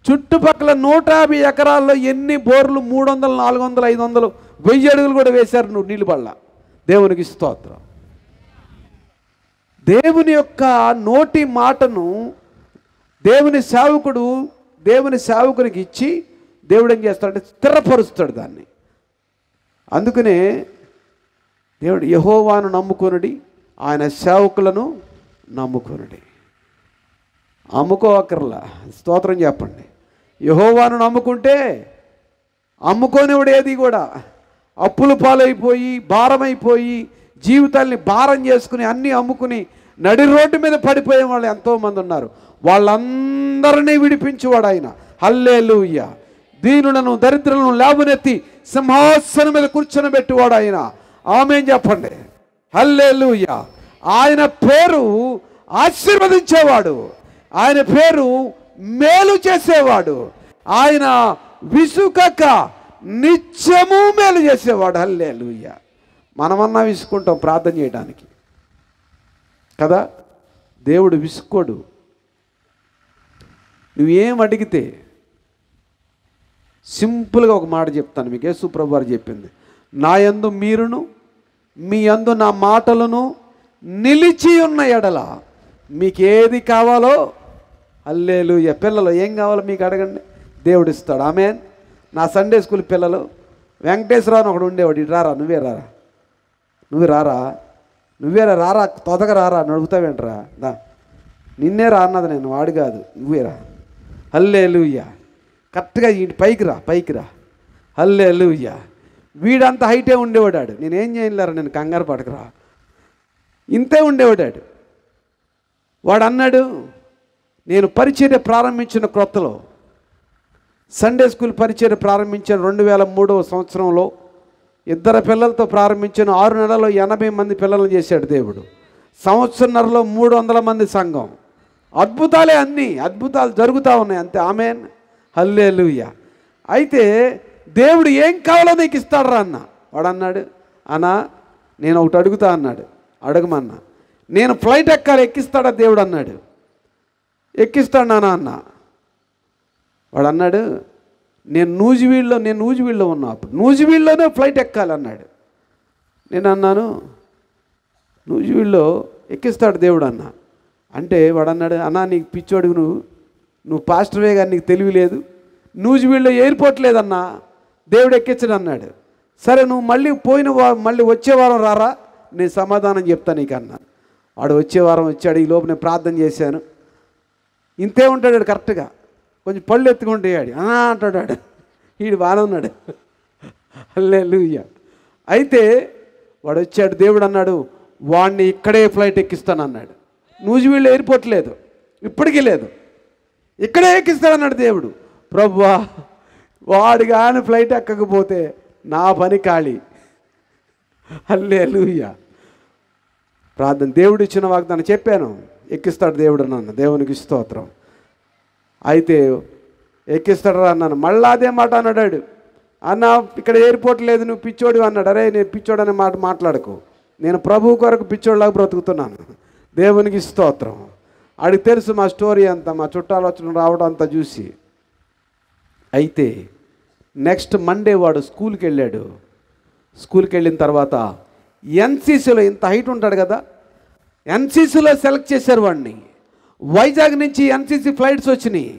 S1: చుట్టుపక్కల 150 ఎకరాల్లో ఎన్ని బోర్లు, 300, 400, 500, 1000 అడుగులు కూడా వేశారు. నువ్వు నీళ్ళు పడల. దేవునికి స్తోత్రం. దేవుని యొక్క నోటి మాటను దేవుని సేవకునికి ఇచ్చి దేవుడు ఏం చేస్తాడంటే స్థిరపరుస్తాడు దాన్ని. అందుకనే దేవుడు యెహోవాను నమ్ముకొనుడి, ఆయన సేవకులను నమ్ముకొనుడి. అమ్ముకోవక్కర్లా. స్తోత్రం చెప్పండి. యెహోవాను నమ్ముకుంటే అమ్ముకోనివాడు ఏది కూడా. అప్పుల పాలైపోయి భారమైపోయి జీవితాల్ని భారం చేసుకుని అన్నీ అమ్ముకుని నడి రోడ్డు మీద పడిపోయే వాళ్ళు ఎంతోమంది ఉన్నారు. వాళ్ళందరినీ విడిపించేవాడు ఆయన. హల్లెలూయా. దీనులను దరిద్రులను లేవనెత్తి సింహాసనం మీద కూర్చొనబెట్టేవాడు ఆయన. ఆమేన్ చెప్పండి. హల్లెలూయా. ఆయన పేరు ఆశీర్వదించేవాడు, ఆయన పేరు మేలు చేసేవాడు, ఆయన విసుకక నిత్యము మేలు చేసేవాడు. హల్లెలూయా. మనమన్నా విసుకుంటాం ప్రార్థన చేయడానికి కదా, దేవుడు విసుకోడు. నువ్వేం అడిగితే సింపుల్గా ఒక మాట చెప్తాను మీకు. యేసు ప్రభువు వారు చెప్పింది, నా యందు మీరును మీ యందు నా మాటలను నిలిచి ఉన్న ఎడల మీకు ఏది కావాలో, హల్లెలూయా. పిల్లలు ఏం కావాలో మీకు అడగండి, దేవుడు ఇస్తాడు. ఆమేన్. నా సండే స్కూల్ పిల్లలు వెంకటేశ్వరరావు ఒకడు ఉండేవాడు. ఇటు రారా, నువ్వే రారా, రారా, తొదగా రారా, నడుపుతావేంట్రా, దా నిన్నే రా అన్నది నేను, వాడు కాదు, నువ్వే రా. హల్లెలూయా. కరెక్ట్గా ఇంటి పైకి రా. హల్లెలూయా. వీడంత హైటే ఉండేవాడాడు. నేనేం చేయలేరా, నేను కంగారు పడకరా, ఇంతే ఉండేవాడాడు. వాడు అన్నాడు, నేను పరిచర్య ప్రారంభించిన క్రొత్తలో, సండే స్కూల్ పరిచర్య ప్రారంభించిన 2003వ సంవత్సరంలో 2 పిల్లలతో ప్రారంభించిన 6 నెలల్లో 80 మంది పిల్లలను చేశాడు దేవుడు. సంవత్సరంన్నరలో 300 మంది సంఘం. అద్భుతాలే, అన్నీ అద్భుతాలు జరుగుతూ ఉన్నాయి అంతే. ఆమేన్. హల్లెలూయా. అయితే దేవుడు ఏం కావాలో నీకు ఇస్తాడరా అన్న. వాడు అన్నాడు, అన్నా నేను ఒకటి అడుగుతా అన్నాడు. అడగమన్నా. నేను ఫ్లైట్ ఎక్కాలి, ఎక్కిస్తాడా దేవుడు అన్నాడు. ఎక్కిస్తాడు నాన్న అన్న. వాడు అన్నాడు, నేను నూజివీడులో ఉన్నా, అప్పుడు నూజివీడులోనే ఫ్లైట్ ఎక్కాలి అన్నాడు. నేను అన్నాను, నూజివీడులో ఎక్కిస్తాడు దేవుడు అన్న. అంటే వాడు అన్నాడు, అన్నా నీకు పిచ్చోడు, నువ్వు పాస్టర్వే కానీ నీకు తెలివి లేదు, నూజివీడులో ఎయిర్పోర్ట్ లేదన్నా, దేవుడు ఎక్కించడు అన్నాడు. సరే నువ్వు మళ్ళీ వచ్చే వారం రారా, నేను సమాధానం చెప్తాను నీకు అన్నాను. వాడు వచ్చే వారం వచ్చాడు. ఈ లోపు నేను ప్రార్థన చేశాను. ఇంతే ఉంటాడు కరెక్ట్గా, కొంచెం పళ్ళు ఎత్తుకుంటాడు అంటాడు. వీడు బాగానే ఉన్నాడు. హల్లెలూయా. అయితే వాడు వచ్చాడు. దేవుడు అన్నాడు, వాడిని ఇక్కడే ఫ్లైట్ ఎక్కిస్తాను అన్నాడు. నూజివీడులో ఎయిర్పోర్ట్ లేదు, ఇప్పటికీ లేదు, ఇక్కడే ఎక్కిస్తానన్నాడు దేవుడు. ప్రభువా, వాడు కానీ ఫ్లైట్ ఎక్కకపోతే నా పని ఖాళీ. హల్లెలూయా. ప్రార్థన. దేవుడు ఇచ్చిన వాగ్దానం చెప్పాను, ఎక్కిస్తాడు దేవుడు అన్నాను. దేవునికి స్తోత్రం. అయితే ఎక్కిస్తాడు అన్నాను. మళ్ళీ అదే మాట అన్నాడు. అన్న ఇక్కడ ఎయిర్పోర్ట్ లేదు, నువ్వు పిచ్చోడు అన్నాడు. అరే నేను పిచ్చోడు అనే మాట మాట్లాడకు, నేను ప్రభువు కొరకు పిచ్చోడిలాగా బ్రతుకుతున్నాను. దేవునికి స్తోత్రం. ఆడికి తెలుసు మా స్టోరీ అంతా, మా చుట్టాలు వచ్చిన రావడం అంతా చూసి. అయితే నెక్స్ట్ మండే వాడు స్కూల్కి వెళ్ళాడు. స్కూల్కి వెళ్ళిన తర్వాత ఎన్సీసీలో, ఇంత హైట్ ఉంటాడు కదా, ఎన్సీసీలో సెలెక్ట్ చేశారు వాడిని. వైజాగ్ నుంచి ఎన్సీసీ ఫ్లైట్స్ వచ్చినాయి.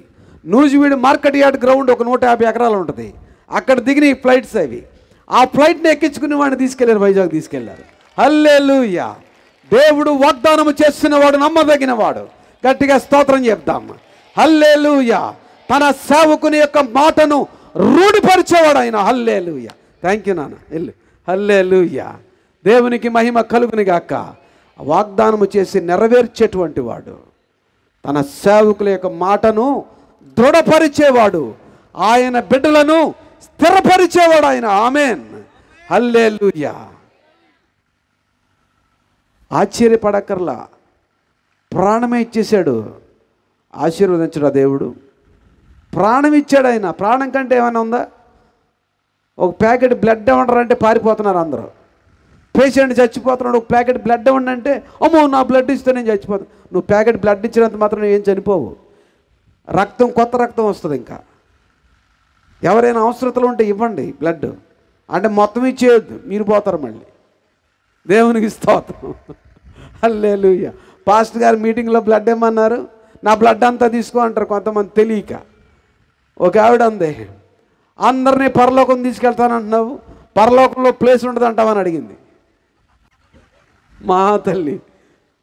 S1: నూజివీడు మార్కెట్ యార్డ్ గ్రౌండ్ ఒక 150 ఎకరాలు ఉంటుంది, అక్కడ దిగినాయి ఫ్లైట్స్ అవి. ఆ ఫ్లైట్ని ఎక్కించుకుని వాడిని తీసుకెళ్లారు, వైజాగ్ తీసుకెళ్లారు. హల్లెలూయా. దేవుడు వాగ్దానము చేసిన వాడు నమ్మదగిన వాడు. గట్టిగా స్తోత్రం చెప్తాం. హల్లెలూయా. తన సేవకుని యొక్క మాటను రూఢిపరిచేవాడు ఆయన. హల్లెలూయా. థ్యాంక్ యూ నాన్న, వెళ్ళు. హల్లెలూయా. దేవునికి మహిమ కలుగుని గాక. వాగ్దానము చేసి నెరవేర్చేటువంటి వాడు, తన సేవకుల యొక్క మాటను దృఢపరిచేవాడు, ఆయన బిడ్డలను స్థిరపరిచేవాడు ఆయన. ఆమేన్. హల్లెలూయా. ఆశ్చర్యపడక్కర్లా, ప్రాణమే ఇచ్చేశాడు. ఆశీర్వదించడా దేవుడు? ప్రాణం ఇచ్చాడు ఆయన. ప్రాణం కంటే ఏమైనా ఉందా? ఒక ప్యాకెట్ బ్లడ్ ఇవ్వండి పారిపోతున్నారు అందరూ. పేషెంట్ చచ్చిపోతున్నాడు, ఒక ప్యాకెట్ బ్లడ్ ఇవ్వండి అంటే, అమ్మో నా బ్లడ్ ఇస్తే నేను చచ్చిపోతాను. నువ్వు ప్యాకెట్ బ్లడ్ ఇచ్చినంత మాత్రం నువ్వు ఏం చనిపోవు. రక్తం, కొత్త రక్తం వస్తుంది. ఇంకా ఎవరైనా అవసరతలు ఉంటే ఇవ్వండి బ్లడ్, అంటే మొత్తం ఇచ్చేయద్దు, మీరు పోతారు మళ్ళీ. దేవునికి స్తోత్రం. హల్లెలూయా. పాస్టర్ గారు మీటింగ్లో బ్లడ్ ఏమన్నారు, నా బ్లడ్ అంతా తీసుకో అంటారు కొంతమంది తెలియక. ఒక ఆవిడ అంది, అందరినీ పరలోకం తీసుకెళ్తానంటున్నావు, పరలోకంలో ప్లేస్ ఉండదు అంటావని అడిగింది. మా తల్లి.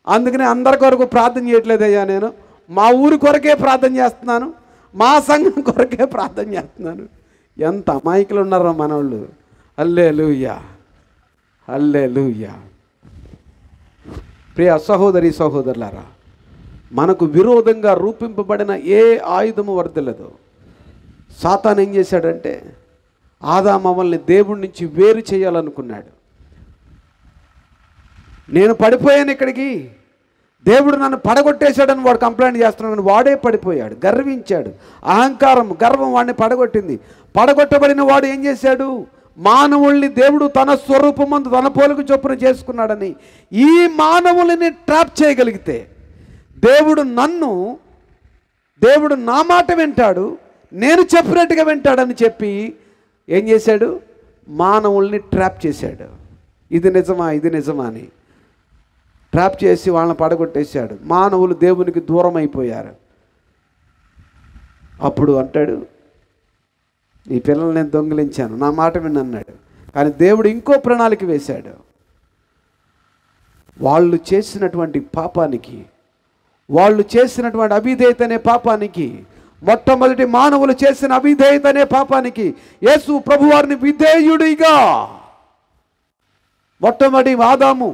S1: అందుకని అందరి కొరకు ప్రార్థన చేయట్లేదయ్యా, నేను మా ఊరి కొరకే ప్రార్థన చేస్తున్నాను, మా సంఘం కొరకే ప్రార్థన చేస్తున్నాను. ఎంత అమాయకులు ఉన్నారో మనోళ్ళు. హల్లెలూయా, హల్లెలూయా. ప్రియ సహోదరి సహోదరులారా, మనకు విరోధంగా రూపింపబడిన ఏ ఆయుధము వర్ధిల్లదు. సాతాను ఏం చేశాడంటే ఆదామవల్ని దేవుడి నుంచి వేరు చేయాలనుకున్నాడు. నేను పడిపోయాను ఇక్కడికి, దేవుడు నన్ను పడగొట్టేశాడని వాడు కంప్లైంట్ చేస్తున్నాడు. వాడే పడిపోయాడు, గర్వించాడు. గర్వం వాడిని పడగొట్టింది. పడగొట్టబడిన వాడు ఏం చేశాడు? మానవుల్ని దేవుడు తన స్వరూపమందు తన పోలిక చొప్పున చేసుకున్నాడని ఈ మానవులని ట్రాప్ చేయగలిగితే దేవుడు నా మాట వింటాడు, నేను చెప్పినట్టుగా వింటాడని చెప్పి ఏం చేశాడు? మానవుల్ని ట్రాప్ చేశాడు. ఇది నిజమా, ఇది నిజమా అని ట్రాప్ చేసి వాళ్ళని పడగొట్టేశాడు. మానవులు దేవునికి దూరం అయిపోయారు. అప్పుడు అంటాడు, ఈ పిల్లల్ని నేను దొంగిలించాను, నా మాట వినన్నాడు. కానీ దేవుడు ఇంకో ప్రణాళిక వేశాడు. వాళ్ళు చేసినటువంటి పాపానికి, వాళ్ళు చేసినటువంటి అవిధేయత అనే పాపానికి, మొట్టమొదటి మానవులు చేసిన అవిధేయత అనే పాపానికి యేసు ప్రభువారిని విధేయుడిగా, మొట్టమొదటి ఆదాము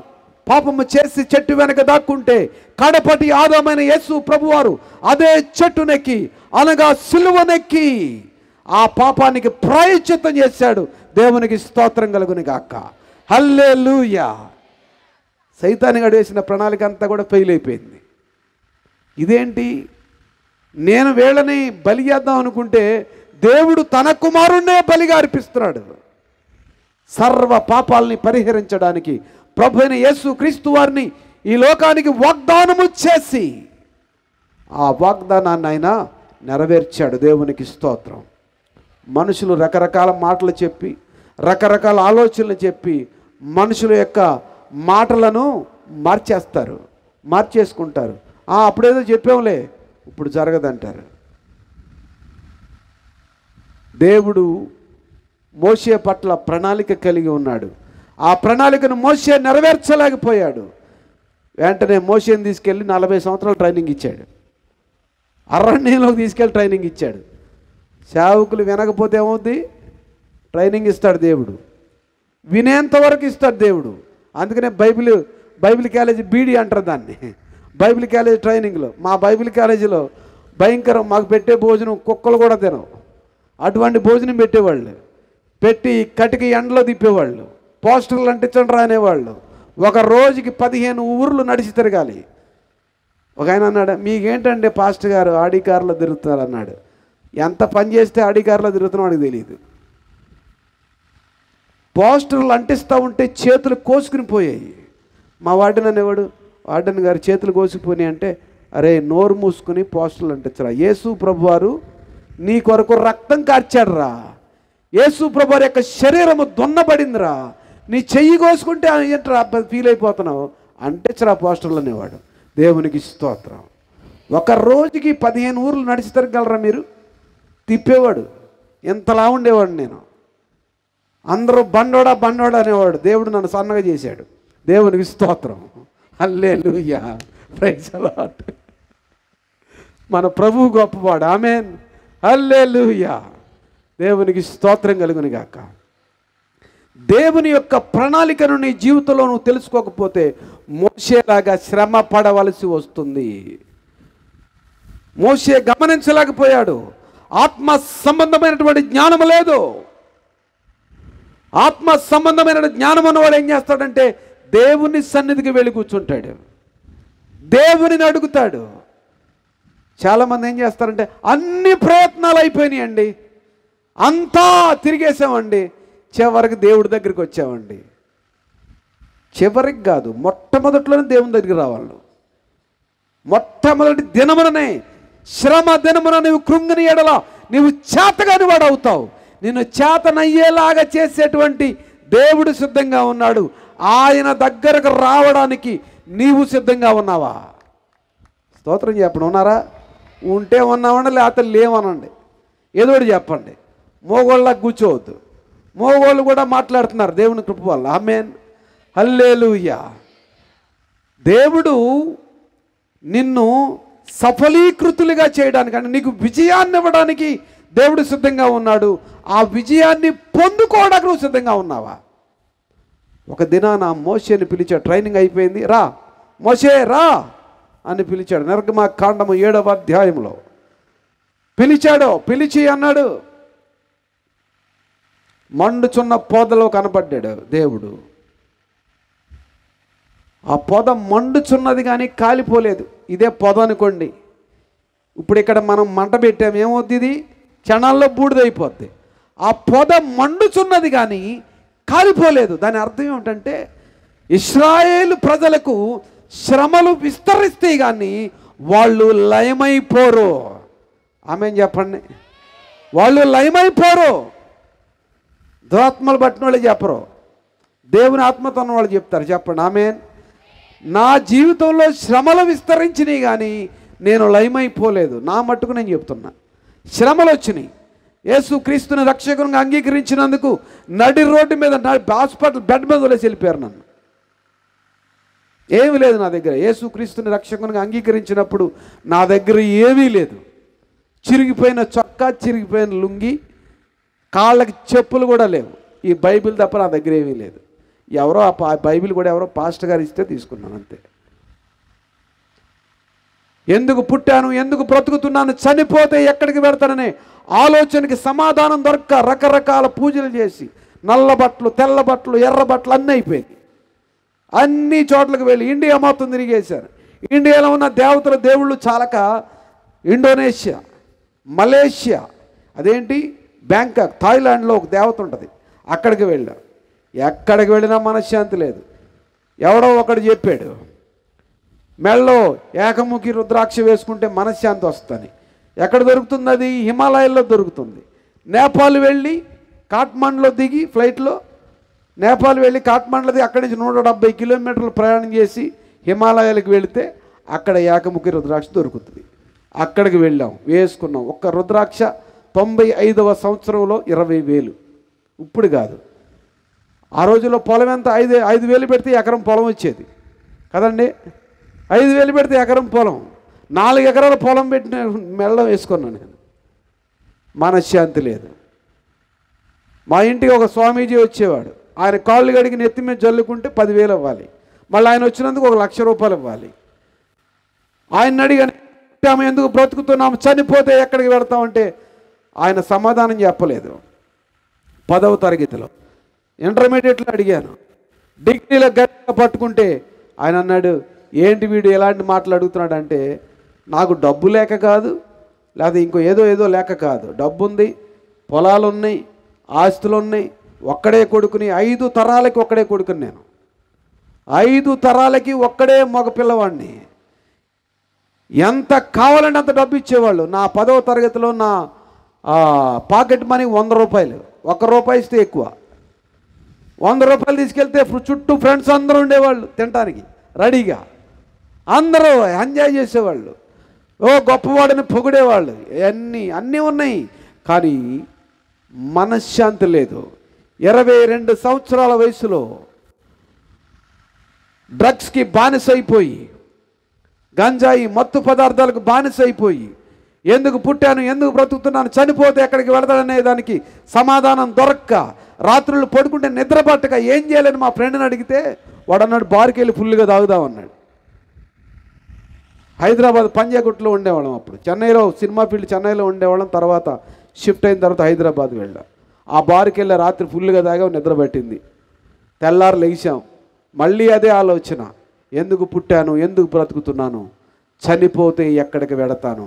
S1: పాపము చేసి చెట్టు వెనక దాక్కుంటే కడపటి ఆదామైన యేసు ప్రభువారు అదే చెట్టునెక్కి అనగా సిలువనెక్కి ఆ పాపానికి ప్రాయశ్చిత్తం చేశాడు. దేవునికి స్తోత్రం కలుగును గాక. హల్లెలూయా. సైతాను గాడు వేసిన ప్రణాళిక అంతా కూడా ఫెయిల్ అయిపోయింది. ఇదేంటి, నేను వీళ్ళని బలి చేద్దాం అనుకుంటే దేవుడు తన కుమారుణ్ణే బలిగా అర్పిస్తున్నాడు. సర్వ పాపాలని పరిహరించడానికి ప్రభు అయిన యేసు క్రీస్తు వారిని ఈ లోకానికి వాగ్దానము చేసి ఆ వాగ్దానాన్ని ఆయన నెరవేర్చాడు. దేవునికి స్తోత్రం. మనుషులు రకరకాల మాటలు చెప్పి, రకరకాల ఆలోచనలు చెప్పి మనుషుల యొక్క మాటలను మార్చేసుకుంటారు. అప్పుడేదో చెప్పాంలే, ఇప్పుడు జరగదంటారు. దేవుడు మోషే పట్ల ప్రణాళిక కలిగి ఉన్నాడు. ఆ ప్రణాళికను మోషే నెరవేర్చలేకపోయాడు. వెంటనే మోషేని తీసుకెళ్ళి 40 సంవత్సరాలు ట్రైనింగ్ ఇచ్చాడు. అరణ్యంలోకి తీసుకెళ్ళి ట్రైనింగ్ ఇచ్చాడు. సేవకులు వినకపోతే ఏమవుద్ది? ట్రైనింగ్ ఇస్తాడు దేవుడు, వినేంతవరకు ఇస్తాడు దేవుడు. అందుకనే బైబిల్ కాలేజీ బీడీ అంటారు దాన్ని. బైబిల్ కాలేజీ ట్రైనింగ్లో, మా బైబిల్ కాలేజీలో భయంకరం. మాకు పెట్టే భోజనం కుక్కలు కూడా తినవు. అటువంటి భోజనం పెట్టేవాళ్ళు. పెట్టి కటికి ఎండలో తిప్పేవాళ్ళు. పోస్టర్లు అంటించండి రా అనేవాళ్ళు. ఒక రోజుకి 15 ఊర్లు నడిచి తిరగాలి. ఒక ఆయన అన్నాడు, మీకేంటంటే పాస్టర్ గారు ఆడి కారులో తిరుగుతున్నారు అన్నాడు. ఎంత పని చేస్తే ఆడి కారులో తిరుగుతున్నావు వాడికి తెలియదు. పోస్టర్లు అంటిస్తూ ఉంటే చేతులు కోసుకుని పోయాయి. మా వార్డెన్ అనేవాడు, వార్డెన్ గారు చేతులు కోసుకుపోయినాయి అంటే, అరే నోరు మూసుకుని పోస్టర్లు అంటించరా. యేసు ప్రభువారు నీ కొరకు రక్తం కార్చాడు రా. యేసు ప్రభువారి యొక్క శరీరము దున్నబడిందిరా. నీ చెయ్యి కోసుకుంటే ఏంట్రా ఫీల్ అయిపోతున్నావు, అంటించరా పోస్టర్లు అనేవాడు. దేవునికి స్తోత్రం. ఒక రోజుకి 15 ఊర్లు నడిచి తిరగలరా మీరు? తిప్పేవాడు. ఇంతలా ఉండేవాడు నేను. అందరూ బండోడా అనేవాడు. దేవుడు నన్ను సన్నగా చేశాడు. దేవునికి స్తోత్రం. హల్లెలూయా, ప్రైజ్ ది లార్డ్. మన ప్రభువు గొప్పవాడు. ఆమేన్, హల్లెలూయా. దేవునికి స్తోత్రం కలుగును గాక. దేవుని యొక్క ప్రణాళికను నీ జీవితంలో నువ్వు తెలుసుకోకపోతే మోషేలాగా శ్రమ పడవలసి వస్తుంది. మోషే గమనించలేకపోయాడు. ఆత్మ సంబంధమైనటువంటి జ్ఞానం లేదు. ఆత్మ సంబంధమైన జ్ఞానం అన్నవాడు ఏం చేస్తాడంటే దేవుని సన్నిధికి వెళ్ళి కూర్చుంటాడు, దేవునిని అడుగుతాడు. చాలామంది ఏం చేస్తారంటే అన్ని ప్రయత్నాలు అయిపోయినాయండి, అంతా తిరిగేసామండి, చివరికి దేవుడి దగ్గరికి వచ్చామండి. చివరికి కాదు, మొట్టమొదట్లోనే దేవుని దగ్గరికి రావాలి. మొట్టమొదటి దినముననే, శ్రమ దినమున నువ్వు కృంగిని ఎడల నీవు చేతగాని వాడు అవుతావు. నిన్ను చేతనయ్యేలాగా చేసేటువంటి దేవుడు సిద్ధంగా ఉన్నాడు. ఆయన దగ్గరకు రావడానికి నీవు సిద్ధంగా ఉన్నావా? స్తోత్రం చెప్పండి. ఉన్నారా? ఉంటే ఉన్నామండి, లేకపోతే లేవనండి. ఏదో ఒకటి చెప్పండి. మోగోళ్ళకి కూర్చోవద్దు. మోగోళ్ళు కూడా మాట్లాడుతున్నారు దేవుని కృప వల్ల. ఆమేన్, హల్లెలూయా. దేవుడు నిన్ను సఫలీకృతులుగా చేయడానికి, అంటే నీకు విజయాన్ని ఇవ్వడానికి దేవుడు సిద్ధంగా ఉన్నాడు. ఆ విజయాన్ని పొందుకోవడానికి నువ్వు సిద్ధంగా ఉన్నావా? ఒక దినాన మోషేని పిలిచాడు, ట్రైనింగ్ అయిపోయింది, రా మోషే రా అని పిలిచాడు. నిర్గమకాండము 7వ అధ్యాయంలో పిలిచాడు. పిలిచి అన్నాడు, మండుచున్న పొదలో కనపడ్డాడు దేవుడు. ఆ పొద మండుచున్నది కానీ కాలిపోలేదు. ఇదే పొద అనుకోండి. ఇప్పుడు ఇక్కడ మనం మంట పెట్టాము, ఏమవుద్ది? ఇది క్షణాల్లో బూడిదైపోద్ది. ఆ పొద మండుచున్నది కానీ కాలిపోలేదు. దాని అర్థం ఏమిటంటే, ఇశ్రాయేలు ప్రజలకు శ్రమలు విస్తరిస్తాయి కానీ వాళ్ళు లయమైపోరు. ఆమేన్ చెప్పండి. వాళ్ళు లయమైపోరు. దురాత్మలు పట్టిన వాళ్ళు చెప్పరు, దేవుని ఆత్మతో ఉన్న వాళ్ళు చెప్తారు. చెప్పండి ఆమేన్. నా జీవితంలో శ్రమలు విస్తరించినాయి కానీ నేను లయమైపోలేదు. నా మట్టుకు నేను చెప్తున్నా, శ్రమలు వచ్చినాయి. యేసు క్రీస్తుని రక్షకునిగా అంగీకరించినందుకు నడి రోడ్డు మీద హాస్పిటల్ బెడ్ మీద వదిలేసి వెళ్ళిపోయారు నన్ను. ఏమీ లేదు నా దగ్గర. యేసు క్రీస్తుని రక్షకునిగా అంగీకరించినప్పుడు నా దగ్గర ఏమీ లేదు. చిరిగిపోయిన చొక్కా, చిరిగిపోయిన లుంగి, కాళ్ళకి చెప్పులు కూడా లేవు. ఈ బైబిల్ తప్ప నా దగ్గర ఏమీ లేదు. ఎవరో ఆ బైబిల్ కూడా ఎవరో పాస్టర్ గారు ఇస్తే తీసుకున్నాను అంతే. ఎందుకు పుట్టాను, ఎందుకు బ్రతుకుతున్నాను, చనిపోతే ఎక్కడికి వెళ్తాననే ఆలోచనకి సమాధానం దొరక్క రకరకాల పూజలు చేసి నల్ల బట్టలు, తెల్ల బట్టలు, ఎర్ర బట్టలు అన్నీ అయిపోయింది. అన్ని చోట్లకు వెళ్ళి ఇండియా మొత్తం తిరిగేశారు. ఇండియాలో ఉన్న దేవతల దేవుళ్ళు చాలక ఇండోనేషియా, మలేషియా, అదేంటి బ్యాంకాక్, థాయిలాండ్లో ఒక దేవత ఉంటుంది, అక్కడికి వెళ్ళాం. ఎక్కడికి వెళ్ళినా మనశ్శాంతి లేదు. ఎవడో ఒకడు చెప్పాడు, మెళ్ళో ఏకముఖి రుద్రాక్ష వేసుకుంటే మనశ్శాంతి వస్తుంది. ఎక్కడ దొరుకుతుంది అది? హిమాలయాల్లో దొరుకుతుంది. నేపాల్ వెళ్ళి కాఠ్మండ్లో దిగి ఫ్లైట్లో నేపాల్ వెళ్ళి కాఠ్మండ్లో దిగి అక్కడి నుంచి 170 కిలోమీటర్లు ప్రయాణం చేసి హిమాలయాలకు వెళితే అక్కడ ఏకముఖి రుద్రాక్ష దొరుకుతుంది. అక్కడికి వెళ్ళాం, వేసుకున్నాం. ఒక్క రుద్రాక్ష 95వ సంవత్సరంలో 20,000. ఇప్పుడు కాదు, ఆ రోజుల్లో పొలం ఎంత? 5,000 పెడితే ఎకరం పొలం వచ్చేది కదండి. 5,000 పెడితే ఎకరం పొలం, 4 ఎకరాల పొలం పెట్టిన మెళ్ళ వేసుకున్నాను నేను. మనశ్శాంతి లేదు. మా ఇంటికి ఒక స్వామీజీ వచ్చేవాడు. ఆయన కాళ్ళు గడికి నెత్తి మీద జల్లుకుంటే 10,000 ఇవ్వాలి. మళ్ళీ ఆయన వచ్చినందుకు 1,00,000 రూపాయలు ఇవ్వాలి. ఆయన అడిగాను, ఎందుకు బ్రతుకుతున్నాము, చనిపోతే ఎక్కడికి వెళ్తామంటే ఆయన సమాధానం చెప్పలేదు. 10వ తరగతిలో, ఇంటర్మీడియట్లో అడిగాను, డిగ్రీలో గట్టిగా పట్టుకుంటే ఆయన అన్నాడు, ఏంటి వీడు ఎలాంటి మాటలు అడుగుతున్నాడు అంటే, నాకు డబ్బు లేక కాదు, లేదా ఇంకో ఏదో లేక కాదు. డబ్బు ఉంది, పొలాలు ఉన్నాయి, ఆస్తులు ఉన్నాయి, ఒక్కడే కొడుకుని, 5 తరాలకి ఒక్కడే కొడుకుని నేను. 5 తరాలకి ఒక్కడే మగ పిల్లవాడిని. ఎంత కావాలంటే అంత డబ్బు ఇచ్చేవాళ్ళు. నా 10వ తరగతిలో నా పాకెట్ మనీ 100 రూపాయలు. 1 రూపాయి ఇస్తే ఎక్కువ. 100 రూపాయలు తీసుకెళ్తే చుట్టూ ఫ్రెండ్స్ అందరూ ఉండేవాళ్ళు తినడానికి రెడీగా. అందరూ ఎంజాయ్ చేసేవాళ్ళు, ఓ గొప్పవాడిని పొగిడేవాళ్ళు. అన్నీ ఉన్నాయి కానీ మనశ్శాంతి లేదు. 22 సంవత్సరాల వయసులో డ్రగ్స్కి బానిసైపోయి, గంజాయి మత్తు పదార్థాలకు బానిసైపోయి, ఎందుకు పుట్టాను, ఎందుకు బ్రతుకుతున్నాను, చనిపోతే ఎక్కడికి వెళతాననే దానికి సమాధానం దొరక్క రాత్రులు పడుకుంటే నిద్ర పట్టక ఏం చేయాలని మా ఫ్రెండ్ని అడిగితే వాడు అన్నాడు, బార్కి వెళ్ళి ఫుల్గా తాగుదామన్నాడు. హైదరాబాద్ పంజాగుట్లో ఉండేవాళ్ళం అప్పుడు. చెన్నైలో సినిమా ఫీల్డ్ చెన్నైలో ఉండేవాళ్ళం. తర్వాత షిఫ్ట్ అయిన తర్వాత హైదరాబాద్ వెళ్ళాం. ఆ బార్కి వెళ్ళి రాత్రి ఫుల్గా తాగా నిద్ర పట్టింది. తెల్లారు లేచాం, మళ్ళీ అదే ఆలోచన, ఎందుకు పుట్టాను, ఎందుకు బ్రతుకుతున్నాను, చనిపోతే ఎక్కడికి వెడతాను,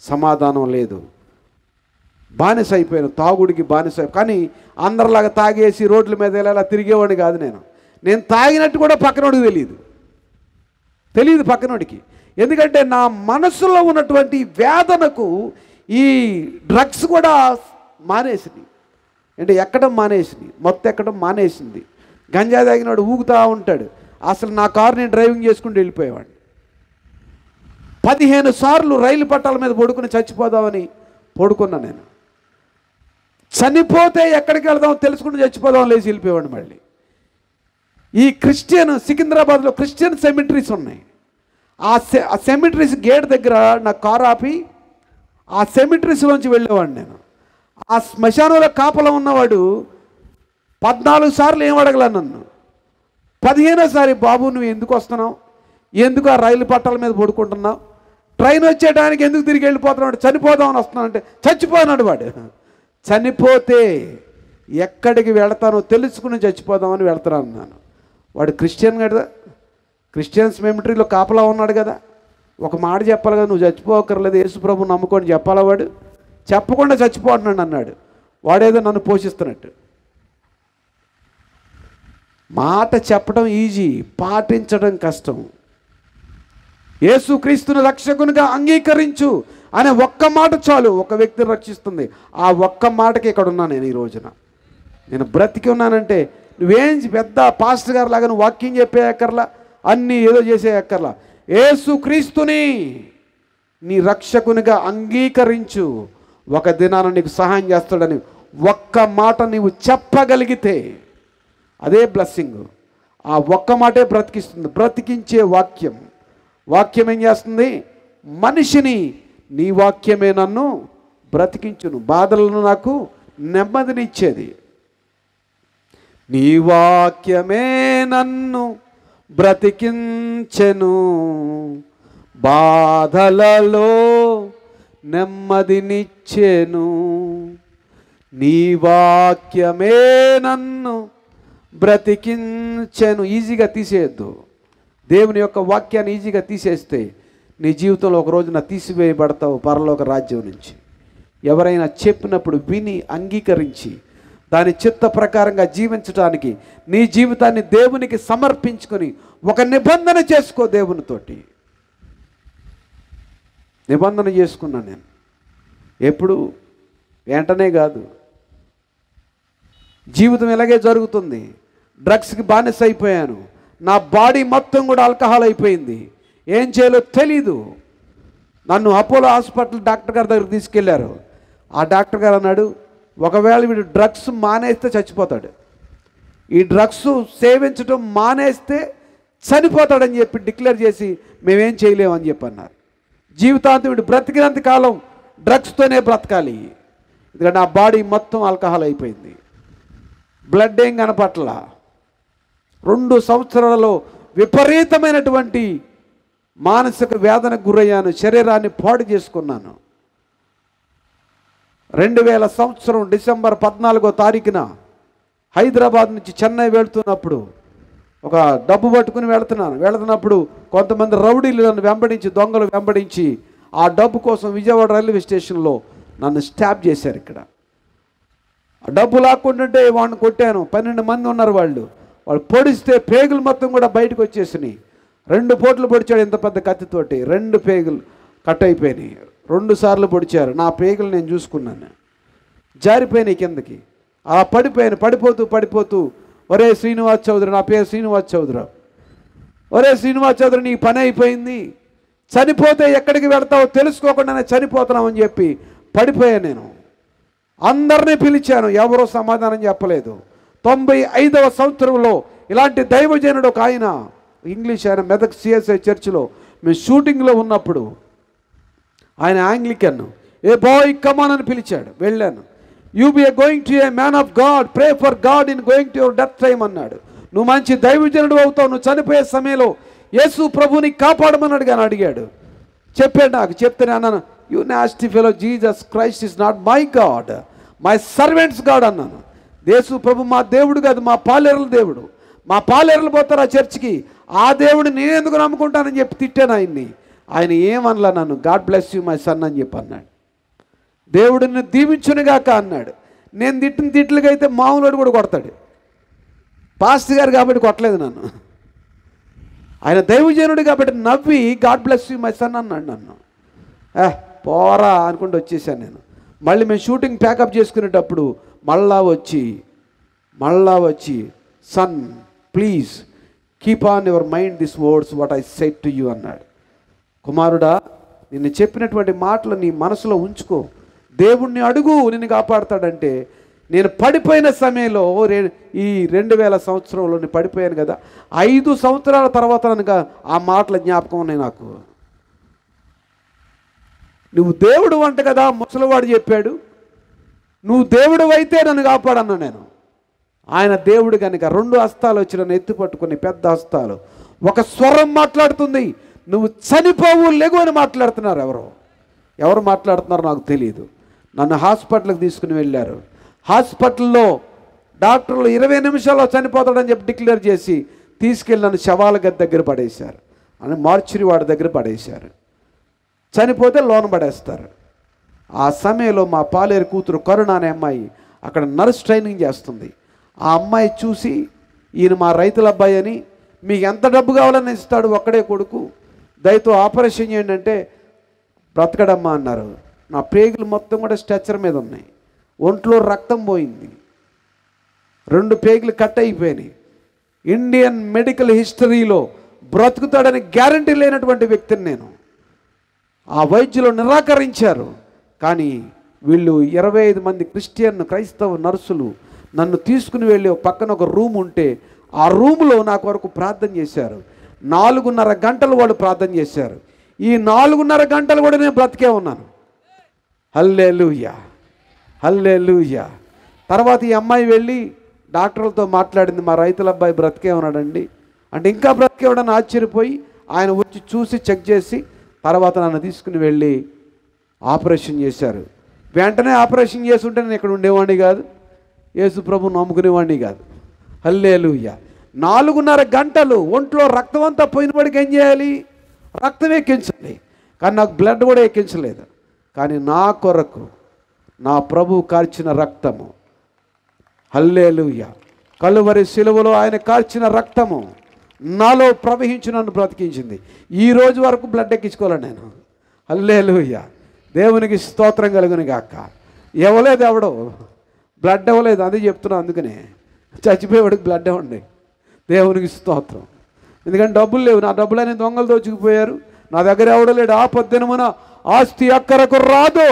S1: సమాధానం లేదు. బానిస అయిపోయాను, తాగుడికి బానిస. కానీ అందరిలాగా తాగేసి రోడ్ల మీద వెళ్ళేలా తిరిగేవాడిని కాదు నేను తాగినట్టు కూడా పక్కనోడికి తెలియదు పక్కనోడికి. ఎందుకంటే నా మనసులో ఉన్నటువంటి వేదనకు ఈ డ్రగ్స్ కూడా మానేసింది. అంటే ఎక్కడం మానేసింది, మొత్తం ఎక్కడం మానేసింది. గంజా తాగినాడు ఊగుతూ ఉంటాడు. అసలు నా కారు నేను డ్రైవింగ్ చేసుకుంటూ వెళ్ళిపోయేవాడిని. 15 సార్లు రైలు పట్టాల మీద పడుకుని చచ్చిపోదామని పడుకున్నా నేను. చనిపోతే ఎక్కడికి వెళ్దాం తెలుసుకుంటూ చచ్చిపోదాం లేచి వెళ్ళిపోయేవాడిని. మళ్ళీ ఈ సికింద్రాబాద్లో క్రిస్టియన్ సెమిటరీస్ ఉన్నాయి. ఆ సెమిట్రీస్ గేట్ దగ్గర నా కారు ఆపి ఆ సెమిట్రీస్లోంచి వెళ్ళేవాడిని నేను. ఆ శ్మశానంలో కాపలా ఉన్నవాడు 14 సార్లు ఏం అడగల నన్ను. 15వ బాబు నువ్వు ఎందుకు వస్తున్నావు, ఎందుకు ఆ రైలు పట్టాల మీద పడుకుంటున్నావు, ట్రైన్ వచ్చేయడానికి ఎందుకు తిరిగి వెళ్ళిపోతున్నాడు, చనిపోదామని వస్తున్నావు అంటే చచ్చిపోనాడు వాడు. చనిపోతే ఎక్కడికి వెళతానో తెలుసుకుని చచ్చిపోదామని వెళ్తున్నాను అన్నాను. వాడు క్రిస్టియన్ కదా, క్రిస్టియన్స్ సెమిటరీలో కాపలా ఉన్నాడు కదా, ఒక మాట చెప్పాలి కదా, నువ్వు చచ్చిపోకర్లేదు యేసుప్రభు నమ్ముకొని చెప్పాలా. వాడు చెప్పకుండా చచ్చిపోతున్నాడు అన్నాడు. వాడేదో నన్ను పోషిస్తున్నట్టు. మాట చెప్పడం ఈజీ, పాటించడం కష్టం. యేసుక్రీస్తుని రక్షకునిగా అంగీకరించు అనే ఒక్క మాట చాలు ఒక వ్యక్తిని రక్షిస్తుంది. ఆ ఒక్క మాటకి ఇక్కడ ఉన్నాను నేను ఈ రోజున. నేను బ్రతికి ఉన్నానంటే నువ్వేం పెద్ద పాస్టర్ గారు లాగా నువ్వు వాక్యం చెప్పే ఎక్కర్లా, అన్నీ ఏదో చేసే ఎక్కర్లా. యేసుక్రీస్తుని నీ రక్షకునిగా అంగీకరించు, ఒక దినాన నీకు సహాయం చేస్తాడని ఒక్క మాట నీవు చెప్పగలిగితే అదే బ్లెస్సింగ్. ఆ ఒక్క మాటే బ్రతికిస్తుంది. బ్రతికించే వాక్యం. వాక్యం ఏం చేస్తుంది? మనిషిని నీ వాక్యమే నన్ను బ్రతికించును, బాధలను నాకు నెమ్మదినిచ్చేది. నీ వాక్యమే నన్ను బ్రతికించెను, బాధలలో నెమ్మదినిచ్చెను. నీ వాక్యమే నన్ను బ్రతికించెను. ఈజీగా తీసేయద్దు. దేవుని యొక్క వాక్యాన్ని ఈజీగా తీసేస్తే నీ జీవితంలో ఒక రోజున తీసివేయబడతావు పరలోక రాజ్యం నుంచి. ఎవరైనా చెప్పినప్పుడు విని అంగీకరించి దాని చిత్త ప్రకారంగా జీవించడానికి నీ జీవితాన్ని దేవునికి సమర్పించుకొని ఒక నిబంధన చేసుకో. దేవునితోటి నిబంధన చేసుకున్నాను నేను. ఎప్పుడు వెంటనే కాదు, జీవితం ఇలాగే జరుగుతుంది. డ్రగ్స్కి బానిస అయిపోయాను. నా బాడీ మొత్తం కూడా ఆల్కహాల్ అయిపోయింది. ఏం చేయాలో తెలీదు. నన్ను అపోలో హాస్పిటల్ డాక్టర్ గారి దగ్గరికి తీసుకెళ్లారు. ఆ డాక్టర్ గారు అన్నాడు, ఒకవేళ వీడు డ్రగ్స్ మానేస్తే చచ్చిపోతాడు, ఈ డ్రగ్స్ సేవించడం మానేస్తే చనిపోతాడని చెప్పి డిక్లేర్ చేసి మేమేం చేయలేమని చెప్పి అన్నారు. జీవితాంతం వీడు బ్రతికినంత కాలం డ్రగ్స్తోనే బ్రతకాలి, ఎందుకంటే నా బాడీ మొత్తం ఆల్కహాల్ అయిపోయింది. బ్లడ్ ఏం కనపట్ల. 2 సంవత్సరాలలో విపరీతమైనటువంటి మానసిక వేదనకు గురయ్యాను. శరీరాన్ని పాడు చేసుకున్నాను. 2000 సంవత్సరం డిసెంబర్ 14వ తారీఖున హైదరాబాద్ నుంచి చెన్నై వెళుతున్నప్పుడు ఒక డబ్బు పట్టుకుని వెళుతున్నప్పుడు కొంతమంది రౌడీలు నన్ను వెంబడించి, దొంగలు వెంబడించి ఆ డబ్బు కోసం విజయవాడ రైల్వే స్టేషన్లో నన్ను స్టాప్ చేశారు. ఇక్కడ ఆ డబ్బు లాక్కుంటుంటే వాడిని కొట్టాను. 12 మంది ఉన్నారు. వాళ్ళు పొడిస్తే పేగులు మొత్తం కూడా బయటకు వచ్చేసినాయి. 2 పోట్లు పొడిచాడు ఇంత పెద్ద కత్తితోటి. 2 పేగులు కట్ అయిపోయినాయి. 2 సార్లు పొడిచారు. నా పేగులు నేను చూసుకున్నాను, జారిపోయినాయి కిందకి. అలా పడిపోతూ ఒరే శ్రీనివాస్ చౌదరి, నా పేరు శ్రీనివాస్ చౌదరి, ఒరే శ్రీనివాస్ చౌదరి నీ పని అయిపోయింది, చనిపోతే ఎక్కడికి వెళ్తావో తెలుసుకోకుండానే చనిపోతున్నామని చెప్పి పడిపోయాను. నేను అందరినీ పిలిచాను, ఎవరో సమాధానం చెప్పలేదు. 95వ సంవత్సరంలో ఇలాంటి దైవజనుడు ఒక ఆయన, ఇంగ్లీష్ ఆయన, మెదక్ సిఎస్ఐ చర్చిలో మేము షూటింగ్లో ఉన్నప్పుడు, ఆయన ఆంగ్లికన్, ఏ బాయ్ కమాన్ అని పిలిచాడు. వెళ్ళాను. You be going to A man of God, pray for God in going to your death time అన్నాడు. నువ్వు మంచి దైవజనుడు అవుతావు, నువ్వు చనిపోయే సమయంలో యేసు ప్రభుని కాపాడమన్నాడు కానీ అడిగాడు. చెప్పాడు నాకు. చెప్తేనే అన్నాను, you nasty fellow, Jesus Christ is not my God, my servants God అన్నాను. యేసు ప్రభు మా దేవుడు కాదు, మా పాలేరుల దేవుడు. మా పాలేరులు పోతారు ఆ చర్చికి, ఆ దేవుడు నేను ఎందుకు నమ్ముకుంటానని చెప్పి తిట్టాను ఆయన్ని. ఆయన ఏమనలా నన్ను. God bless you my son అని చెప్పి అన్నాడు. దేవుడిని దీవించునుగాక అన్నాడు. నేను తిట్టిన తిట్లుగా అయితే మామూలుడు కూడా కొడతాడు. పాస్టర్ గారు కాబట్టి కొట్టలేదు నన్ను. ఆయన దైవజనుడు కాబట్టి నవ్వి God bless you my son అన్నాడు నన్ను. పోరా అనుకుంటూ వచ్చేసాను నేను. మళ్ళీ మేము షూటింగ్ ప్యాకప్ చేసుకునేటప్పుడు మళ్ళా వచ్చి son please keep on your mind this words what I said to you అన్నాడు. కుమారుడా, నిన్ను చెప్పినటువంటి మాటలు నీ మనసులో ఉంచుకో, దేవుణ్ణి అడుగు, నిన్ను కాపాడతాడంటే నేను పడిపోయిన సమయంలో ఈ 2000 సంవత్సరంలో నేను పడిపోయాను కదా, 5 సంవత్సరాల తర్వాత కనుక ఆ మాటల జ్ఞాపకం ఉన్నాయి నాకు. నువ్వు దేవుడు అంట కదా, ముసలివాడు చెప్పాడు, నువ్వు దేవుడు అయితే నన్ను కాపాడన్నా నేను. ఆయన దేవుడు కనుక 2 హస్తాలు వచ్చి నన్ను ఎత్తి పట్టుకుని, పెద్ద హస్తాలు. ఒక స్వరం మాట్లాడుతుంది, నువ్వు చనిపోవు లెగు అని మాట్లాడుతున్నారు. ఎవరు మాట్లాడుతున్నారో నాకు తెలియదు. నన్ను హాస్పిటల్కి తీసుకుని వెళ్ళారు. హాస్పిటల్లో డాక్టర్లు 20 నిమిషాల్లో చనిపోతాడని చెప్పి డిక్లేర్ చేసి తీసుకెళ్ళి నన్ను శవాల గది దగ్గర పడేశారు, అని మార్చురి వాడి దగ్గర పడేశారు. చనిపోతే లోన పడేస్తారు. ఆ సమయంలో మా పాలేరు కూతురు కరుణ అనే అమ్మాయి అక్కడ నర్స్ ట్రైనింగ్ చేస్తుంది. ఆ అమ్మాయి చూసి, ఈయన మా రైతుల అబ్బాయి అని, మీకు ఎంత డబ్బు కావాలని ఇస్తాడు, ఒక్కడే కొడుకు, దయతో ఆపరేషన్ చేయండి అంటే, బ్రతకడమ్మా అన్నారు. నా ప్రేగులు మొత్తం కూడా స్ట్రెచర్ మీద ఉన్నాయి, ఒంట్లో రక్తం పోయింది, 2 పేగులు కట్ అయిపోయినాయి. ఇండియన్ మెడికల్ హిస్టరీలో బ్రతుకుతాడని గ్యారంటీ లేనటువంటి వ్యక్తిని నేను. ఆ వైద్యులు నిరాకరించారు. కానీ వీళ్ళు 25 మంది క్రైస్తవ నర్సులు నన్ను తీసుకుని వెళ్ళి పక్కన ఒక రూమ్ ఉంటే ఆ రూమ్లో నా కొరకు ప్రార్థన చేశారు. 4:30 గంటలు వాళ్ళు ప్రార్థన చేశారు. ఈ 4:30 గంటలు కూడా నేను బ్రతికే ఉన్నాను. హల్లెలూయా, హల్లెలూయా. తర్వాత ఈ అమ్మాయి వెళ్ళి డాక్టర్లతో మాట్లాడింది, మా రైతుల అబ్బాయి బ్రతికే ఉన్నాడండి అంటే, ఇంకా బ్రతికే ఉన్నాడని ఆశ్చర్యపోయి ఆయన వచ్చి చూసి చెక్ చేసి తర్వాత నన్ను తీసుకుని వెళ్ళి ఆపరేషన్ చేశారు. వెంటనే ఆపరేషన్ చేసి ఉంటే నేను ఇక్కడ ఉండేవాడిని కాదు, యేసు ప్రభు నమ్ముకునేవాడిని కాదు. హల్లెలూయా. 4:30 గంటలు ఒంట్లో రక్తం అంతా పోయినప్పటికీ ఏం చేయాలి? రక్తం ఎక్కించాలి. కానీ నాకు బ్లడ్ కూడా ఎక్కించలేదు. కానీ నా కొరకు నా ప్రభు కార్చిన రక్తము, హల్లెలూయా, కలువరి శిలువలో ఆయన కార్చిన రక్తము నాలో ప్రవహించి నన్ను బ్రతికించింది. ఈ రోజు వరకు బ్లడ్ ఎక్కించుకోవాలి నేను. హల్లెలూయా, దేవునికి స్తోత్రం కలుగును గాక. ఇవ్వలేదు ఎవడో, బ్లడ్ ఇవ్వలేదు, అదే చెప్తున్నా. అందుకనే చచ్చిపోయేవాడికి బ్లడ్ ఇవ్వండి. దేవునికి స్తోత్రం. ఎందుకంటే డబ్బులు లేవు, నా డబ్బులని దొంగలు దోచుకుపోయారు. నా దగ్గర ఎవడో లేడు. ఆ పొద్దునమున ఆస్తి అక్కరకు రాదు.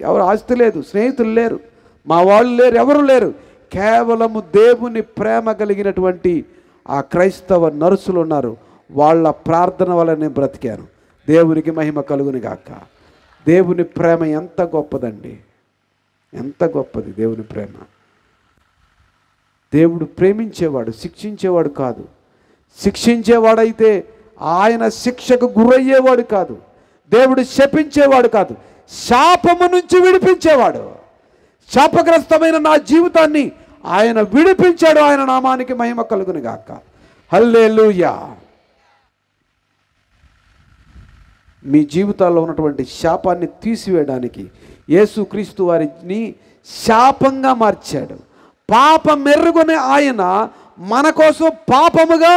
S1: ఎవరు ఆస్తి లేదు, స్నేహితులు లేరు, మా వాళ్ళు లేరు, ఎవరు లేరు. కేవలము దేవుని ప్రేమ కలిగినటువంటి ఆ క్రైస్తవ నర్సులు ఉన్నారు. వాళ్ళ ప్రార్థన వల్ల నేను బ్రతికాను. దేవునికి మహిమ కలుగును గాక. దేవుని ప్రేమ ఎంత గొప్పదండి, ఎంత గొప్పది దేవుని ప్రేమ. దేవుడు ప్రేమించేవాడు, శిక్షించేవాడు కాదు. శిక్షించేవాడైతే ఆయన శిక్షకు గురయ్యేవాడు కాదు. దేవుడు శపించేవాడు కాదు, శాపము నుంచి విడిపించేవాడు. శాపగ్రస్తమైన నా జీవితాన్ని ఆయన విడిపించాడు. ఆయన నామానికి మహిమ కలుగును గాక. హల్లెలూయా. మీ జీవితాల్లో ఉన్నటువంటి శాపాన్ని తీసివేయడానికి యేసుక్రీస్తు వారిని శాపంగా మార్చాడు. పాపం మెరుగునే ఆయన మన కోసం పాపముగా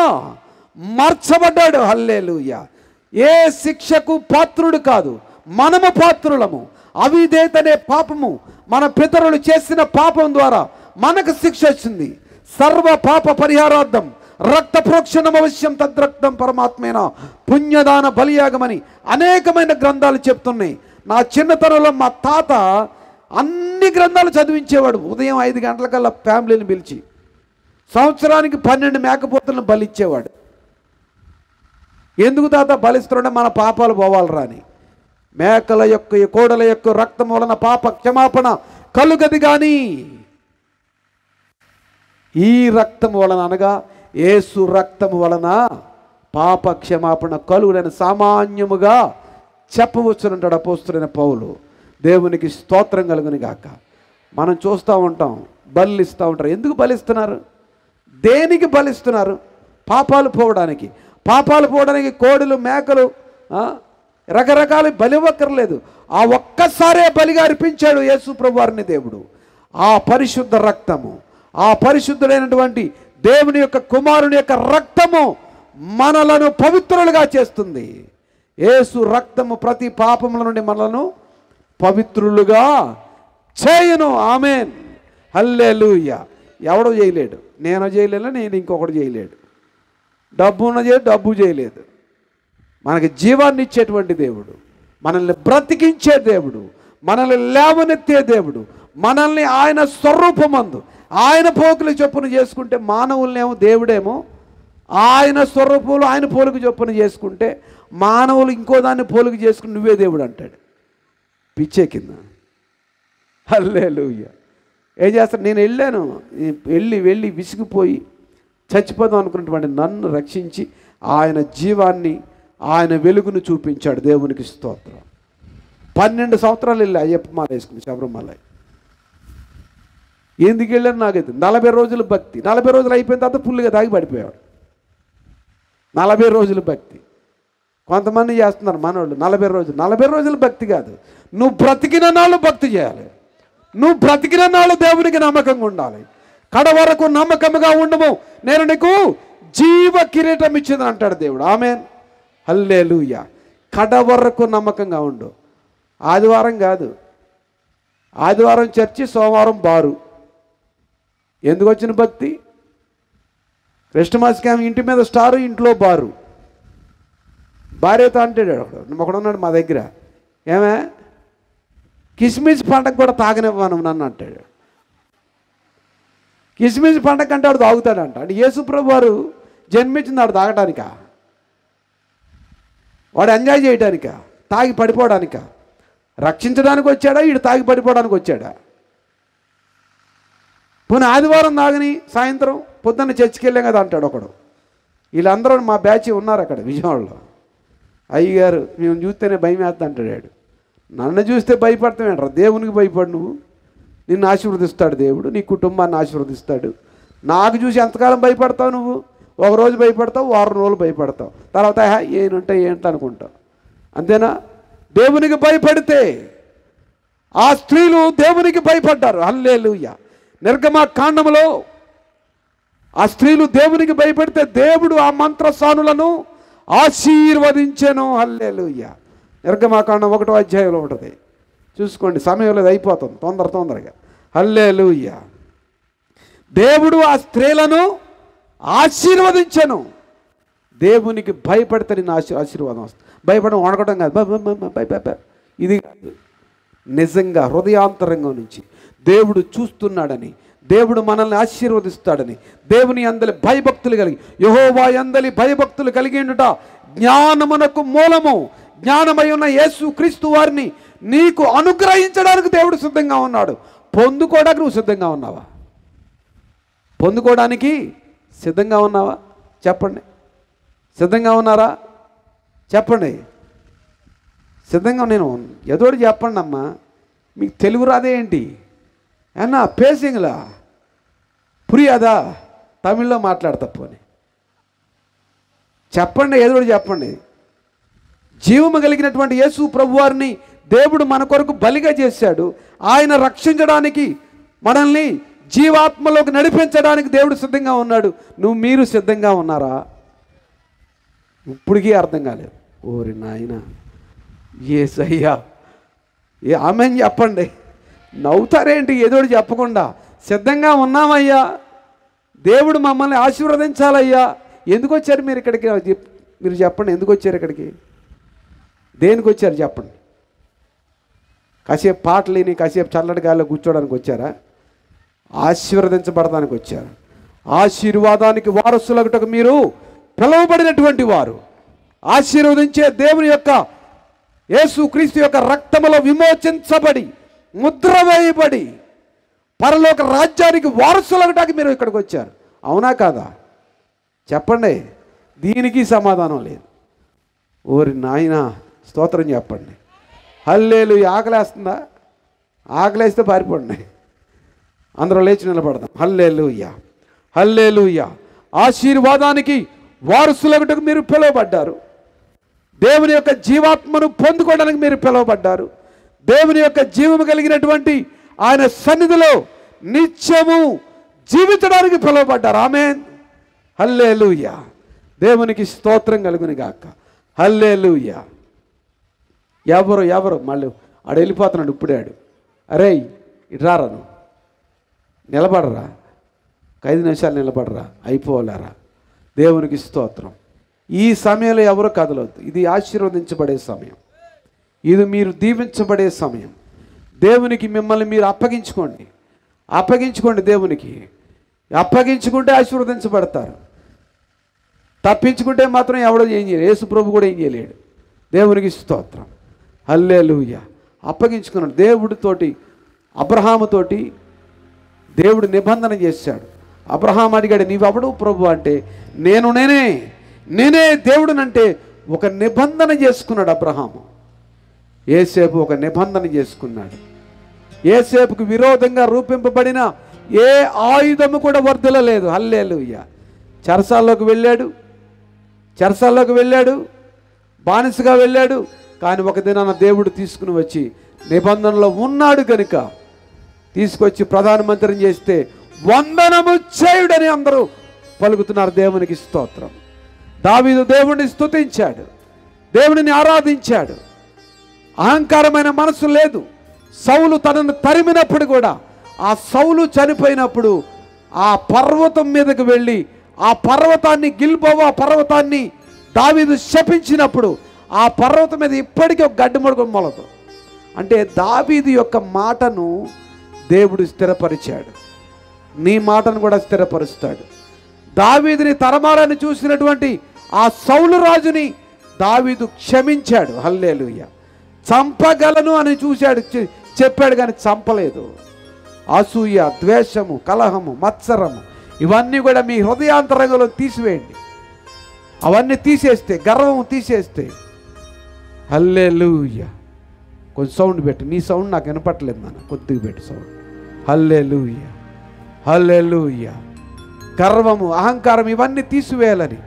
S1: మార్చబడ్డాడు. హల్లెలూయా. ఏ శిక్షకు పాత్రుడు కాదు, మనము పాత్రులము. అవిధేయతనే పాపము, మన పితరులు చేసిన పాపం ద్వారా మనకు శిక్ష వచ్చింది. సర్వ పాప పరిహారార్థం రక్త ప్రోక్షణం అవశ్యం, తద్రక్తం పరమాత్మేన పుణ్యదాన బలియాగమని అనేకమైన గ్రంథాలు చెప్తున్నాయి. నా చిన్నతనంలో మా తాత అన్ని గ్రంథాలు చదివించేవాడు. ఉదయం 5 గంటలకల్లా ఫ్యామిలీని పిలిచి సంవత్సరానికి 12 మేకపోతులను బలిచ్చేవాడు. ఎందుకు తాత బలిస్తుంటే మన పాపాలు పోవాలరా అని. మేకల యొక్క కోడల యొక్క రక్తం వలన పాప క్షమాపణ కలుగది కానీ ఈ రక్తం వలన, అనగా యేసు రక్తము వలన పాప క్షమాపణ కలుగునని సామాన్యముగా చెప్పవచ్చునంటాడు అపోస్తలుడైన పౌలు. దేవునికి స్తోత్రం కలుగును గాక. మనం చూస్తూ ఉంటాం, బలిస్తూ ఉంటారు. ఎందుకు బలిస్తున్నారు? దేనికి బలిస్తున్నారు? పాపాలు పోవడానికి. పాపాలు పోవడానికి కోడులు, మేకలు, రకరకాల బలి ఇవ్వక్కర్లేదు. ఆ ఒక్కసారే బలిగా అర్పించాడు యేసు ప్రభు వారిని దేవుడు. ఆ పరిశుద్ధ రక్తము, ఆ పరిశుద్ధుడైనటువంటి దేవుని యొక్క కుమారుని యొక్క రక్తము మనలను పవిత్రులుగా చేస్తుంది. యేసు రక్తము ప్రతి పాపముల నుండి మనలను పవిత్రులుగా చేయను. ఆమేన్, హల్లెలూయా. ఎవడో చేయలేడు, నేను చేయలేను, నేను ఇంకొకటి చేయలేడు. డబ్బు ఉన్నది డబ్బు చేయలేదు. మనకి జీవాన్ని ఇచ్చేటువంటి దేవుడు, మనల్ని బ్రతికించే దేవుడు, మనల్ని లేవనెత్తే దేవుడు, మనల్ని ఆయన స్వరూపమందు ఆయన పోలిక చొప్పున చేసుకుంటే, మానవులనేమో దేవుడేమో ఆయన స్వరూపంలో ఆయన పోలిక చొప్పున చేసుకుంటే, మానవులు ఇంకో దాన్ని పోలిక చేసుకుని నువ్వే దేవుడు అంటాడు. పిచ్చే కింద. హల్లెలూయా. ఏం చేస్తాను, నేను వెళ్ళి విసిగిపోయి చచ్చిపోదాం అనుకున్నటువంటి నన్ను రక్షించి ఆయన జీవాన్ని, ఆయన వెలుగును చూపించాడు. దేవునికి స్తోత్రం. 12 సంవత్సరాలు వెళ్ళి అయ్యప్ప మాల వేసుకుని శబరిమల. ఎందుకు వెళ్ళాను నాకైతే. 40 రోజులు భక్తి. 40 రోజులు అయిపోయిన తర్వాత ఫుల్గా తాగి పడిపోయాడు. 40 రోజులు భక్తి. కొంతమంది చేస్తున్నారు మనోళ్ళు 40 రోజులు భక్తి కాదు. నువ్వు బ్రతికిన నాళ్ళు భక్తి చేయాలి. నువ్వు బ్రతికిన నాళ్ళు దేవునికి నమ్మకంగా ఉండాలి. కడ వరకు నమ్మకంగా ఉండము, నేను నీకు జీవ కిరీటం ఇచ్చిందని అంటాడు దేవుడు. ఆమేన్. హల్లెలూయా. కడ వరకు నమ్మకంగా ఉండు. ఆదివారం కాదు, ఆదివారం చర్చి, సోమవారం బారు. ఎందుకు వచ్చిన భక్తి? క్రిస్టమస్ క్యాంప్ ఇంటి మీద స్టారు, ఇంట్లో బారు. భార్యతో అంటాడు ఒకడున్నాడు మా దగ్గర, ఏమే కిస్మిస్ పండగ కూడా తాగనివ్వను నన్ను అంటాడు. కిస్మిస్ పండగ అంటే వాడు తాగుతాడంట. అంటే యేసుప్రభు వారు జన్మించింది వాడు తాగటానికా? వాడు ఎంజాయ్ చేయడానికా? తాగి పడిపోవడానికా? రక్షించడానికి వచ్చాడా? వీడు తాగి పడిపోవడానికి వచ్చాడా? పోనీ ఆదివారం తాగని సాయంత్రం పొద్దున్న చర్చికి వెళ్ళాం కదా అంటాడు ఒకడు. వీళ్ళందరూ మా బ్యాచ్ ఉన్నారు అక్కడ విజయవాడలో. అయ్యగారు మేము చూస్తేనే భయం వేస్తా అంటాడు. నన్ను చూస్తే భయపడతామేంటారు? దేవునికి భయపడు. నువ్వు, నిన్ను ఆశీర్వదిస్తాడు దేవుడు, నీ కుటుంబాన్ని ఆశీర్వదిస్తాడు. నాకు చూసి ఎంతకాలం భయపడతావు నువ్వు? ఒకరోజు భయపడతావు, వారం రోజులు భయపడతావు, తర్వాత ఏంటంటే అనుకుంటావు. అంతేనా? దేవునికి భయపడితే ఆ స్త్రీలు దేవునికి భయపడ్డారు. హల్లెలూయా. నిర్గమకాండములో ఆ స్త్రీలు దేవునికి భయపడితే దేవుడు ఆ మంత్రసానులను ఆశీర్వదించెను. హల్లెలూయా. నిర్గమకాండం 1వ అధ్యాయంలో ఉంటుంది, చూసుకోండి. సమయం లేదు, అయిపోతుంది తొందరగా. హల్లెలూయా. దేవుడు ఆ స్త్రీలను ఆశీర్వదించెను. దేవునికి భయపడితే నిన్ను ఆశీర్వాదం వస్తుంది. భయపడడం వణకడం కాదు, ఇది కాదు. నిజంగా హృదయాంతరంగం నుంచి దేవుడు చూస్తున్నాడని, దేవుడు మనల్ని ఆశీర్వదిస్తాడని, దేవుని అందలి భయభక్తులు కలిగి, యెహోవా యందలి భయభక్తులు కలిగి ఉండుట జ్ఞానమునకు మూలము. జ్ఞానమై ఉన్న యేసు క్రీస్తు వారిని నీకు అనుగ్రహించడానికి దేవుడు సిద్ధంగా ఉన్నాడు. పొందుకోవడానికి నువ్వు సిద్ధంగా ఉన్నావా? పొందుకోవడానికి సిద్ధంగా ఉన్నావా? చెప్పండి. సిద్ధంగా ఉన్నారా? చెప్పండి. సిద్ధంగా నేను ఎదోడు చెప్పండి అమ్మా. మీకు తెలుగు రాదే ఏంటి అన్నా? పేసింగ్లా పురియాదా? తమిళ్లో మాట్లాడతా పోనీ చెప్పండి, ఏదోడు చెప్పండి. జీవము కలిగినటువంటి యేసు ప్రభువారిని దేవుడు మన కొరకు బలిగా చేశాడు. ఆయన రక్షించడానికి, మనల్ని జీవాత్మలోకి నడిపించడానికి దేవుడు సిద్ధంగా ఉన్నాడు. మీరు సిద్ధంగా ఉన్నారా? ఇప్పటికీ అర్థం కాలేదు. ఓరి నాయన, యేసయ్యా, ఆమెన్ చెప్పండి. నవ్వుతారేంటి ఏదోడు చెప్పకుండా? సిద్ధంగా ఉన్నామయ్యా, దేవుడు మమ్మల్ని ఆశీర్వదించాలయ్యా. ఎందుకు వచ్చారు మీరు ఇక్కడికి? మీరు చెప్పండి, ఎందుకు వచ్చారు ఇక్కడికి? దేనికి వచ్చారు చెప్పండి? కాసేపు పాటలు విని కాసేపు చల్లటి గాలిలో కూర్చోడానికి వచ్చారా? ఆశీర్వదించబడడానికి వచ్చారు. ఆశీర్వాదానికి వారసులగుటకు మీరు పిలువబడినటువంటి వారు. ఆశీర్వదించే దేవుని యొక్క యేసు క్రీస్తు యొక్క రక్తములో విమోచించబడి, ముద్ర వేయబడి, పరలోక రాజ్యానికి వారసులగటానికి మీరు ఇక్కడికి వచ్చారు. అవునా కాదా? చెప్పండి. దీనికి సమాధానం లేదు. ఓరి నాయనా, స్తోత్రం చెప్పండి. హల్లెలూయా. ఆకలేస్తుందా? ఆకలేస్తే పారిపోండి, అందరూ లేచి నిలబడదాం. హల్లెలూయా, హల్లెలూయా. ఆశీర్వాదానికి వారసులగుటకు మీరు పిలువబడ్డారు. దేవుని యొక్క జీవాత్మను పొందుకోవడానికి మీరు పిలువబడ్డారు. దేవుని యొక్క జీవము కలిగినటువంటి ఆయన సన్నిధిలో నిత్యము జీవించడానికి పిలువబడ్డారు. ఆమేన్. హల్లెలూయా. దేవునికి స్తోత్రం కలుగును గాక. హల్లెలూయా. ఎవరు మళ్ళీ ఆడు వెళ్ళిపోతున్నాడు ఇప్పుడే. అరే ఇటు రారా, నువ్వు నిలబడరా, 5 నిమిషాలు నిలబడరా, అయిపోలేరా. దేవునికి స్తోత్రం. ఈ సమయంలో ఎవరు కదలవద్దు. ఇది ఆశీర్వదించబడే సమయం, ఇది మీరు దీవించబడే సమయం. దేవునికి మిమ్మల్ని మీరు అప్పగించుకోండి దేవునికి. అప్పగించుకుంటే ఆశీర్వదించబడతారు. తప్పించుకుంటే మాత్రం ఎవడో ఏం చేయలేడు. యేసు ప్రభు కూడా ఏం చేయలేడు. దేవునికి స్తోత్రం. హల్లెలూయా. అప్పగించుకున్నాడు దేవుడితోటి. అబ్రహాముతోటి దేవుడు నిబంధన చేశాడు. అబ్రహాం అడిగాడు, నీవెవడు ప్రభు అంటే, నేనే దేవుడునంటే ఒక నిబంధన చేసుకున్నాడు అబ్రహాము. యేసేపు ఒక నిబంధన చేసుకున్నాడు. యేసేపుకు విరోధంగా రూపింపబడిన ఏ ఆయుధము కూడా వర్ధలలేదు. హల్లెలూయా. చెరసాల్లోకి వెళ్ళాడు, బానిసగా వెళ్ళాడు. కానీ ఒక దినాన దేవుడు తీసుకుని వచ్చి నిబంధనలో ఉన్నాడు కనుక తీసుకొచ్చి ప్రధానమంత్రిని చేస్తే వందనము చేయుడని అందరూ పలుకుతున్నారు. దేవునికి స్తోత్రం. దావీదు దేవుడిని స్తుతించాడు, దేవుడిని ఆరాధించాడు. అహంకారమైన మనసు లేదు. సౌలు తనను తరిమినప్పుడు కూడా, ఆ సౌలు చనిపోయినప్పుడు ఆ పర్వతం మీదకు వెళ్ళి ఆ పర్వతాన్ని గిల్బోవా పర్వతాన్ని దావీదు శపించినప్పుడు ఆ పర్వతం మీద ఇప్పటికీ ఒక గడ్డి మొడుగు మొలదు. అంటే దావీదు యొక్క మాటను దేవుడు స్థిరపరిచాడు. నీ మాటను కూడా స్థిరపరుస్తాడు. దావీదుని తరమాలని చూసినటువంటి ఆ సౌలు రాజుని దావీదు క్షమించాడు. హల్లెలూయా. చంపగలను అని చెప్పాడు కానీ చంపలేదు. అసూయ, ద్వేషము, కలహము, మత్సరము ఇవన్నీ కూడా మీ హృదయాంతరంగంలో తీసివేయండి. అవన్నీ తీసేస్తే, గర్వము తీసేస్తే, హల్లెలూయా. కొంచెం సౌండ్ పెట్టు. నీ సౌండ్ నాకు వినపట్లేదు నాన్న, కొద్దిగా పెట్టు సౌండ్. హల్లెలూయా, హల్లెలూయా. గర్వము, అహంకారం ఇవన్నీ తీసివేయాలని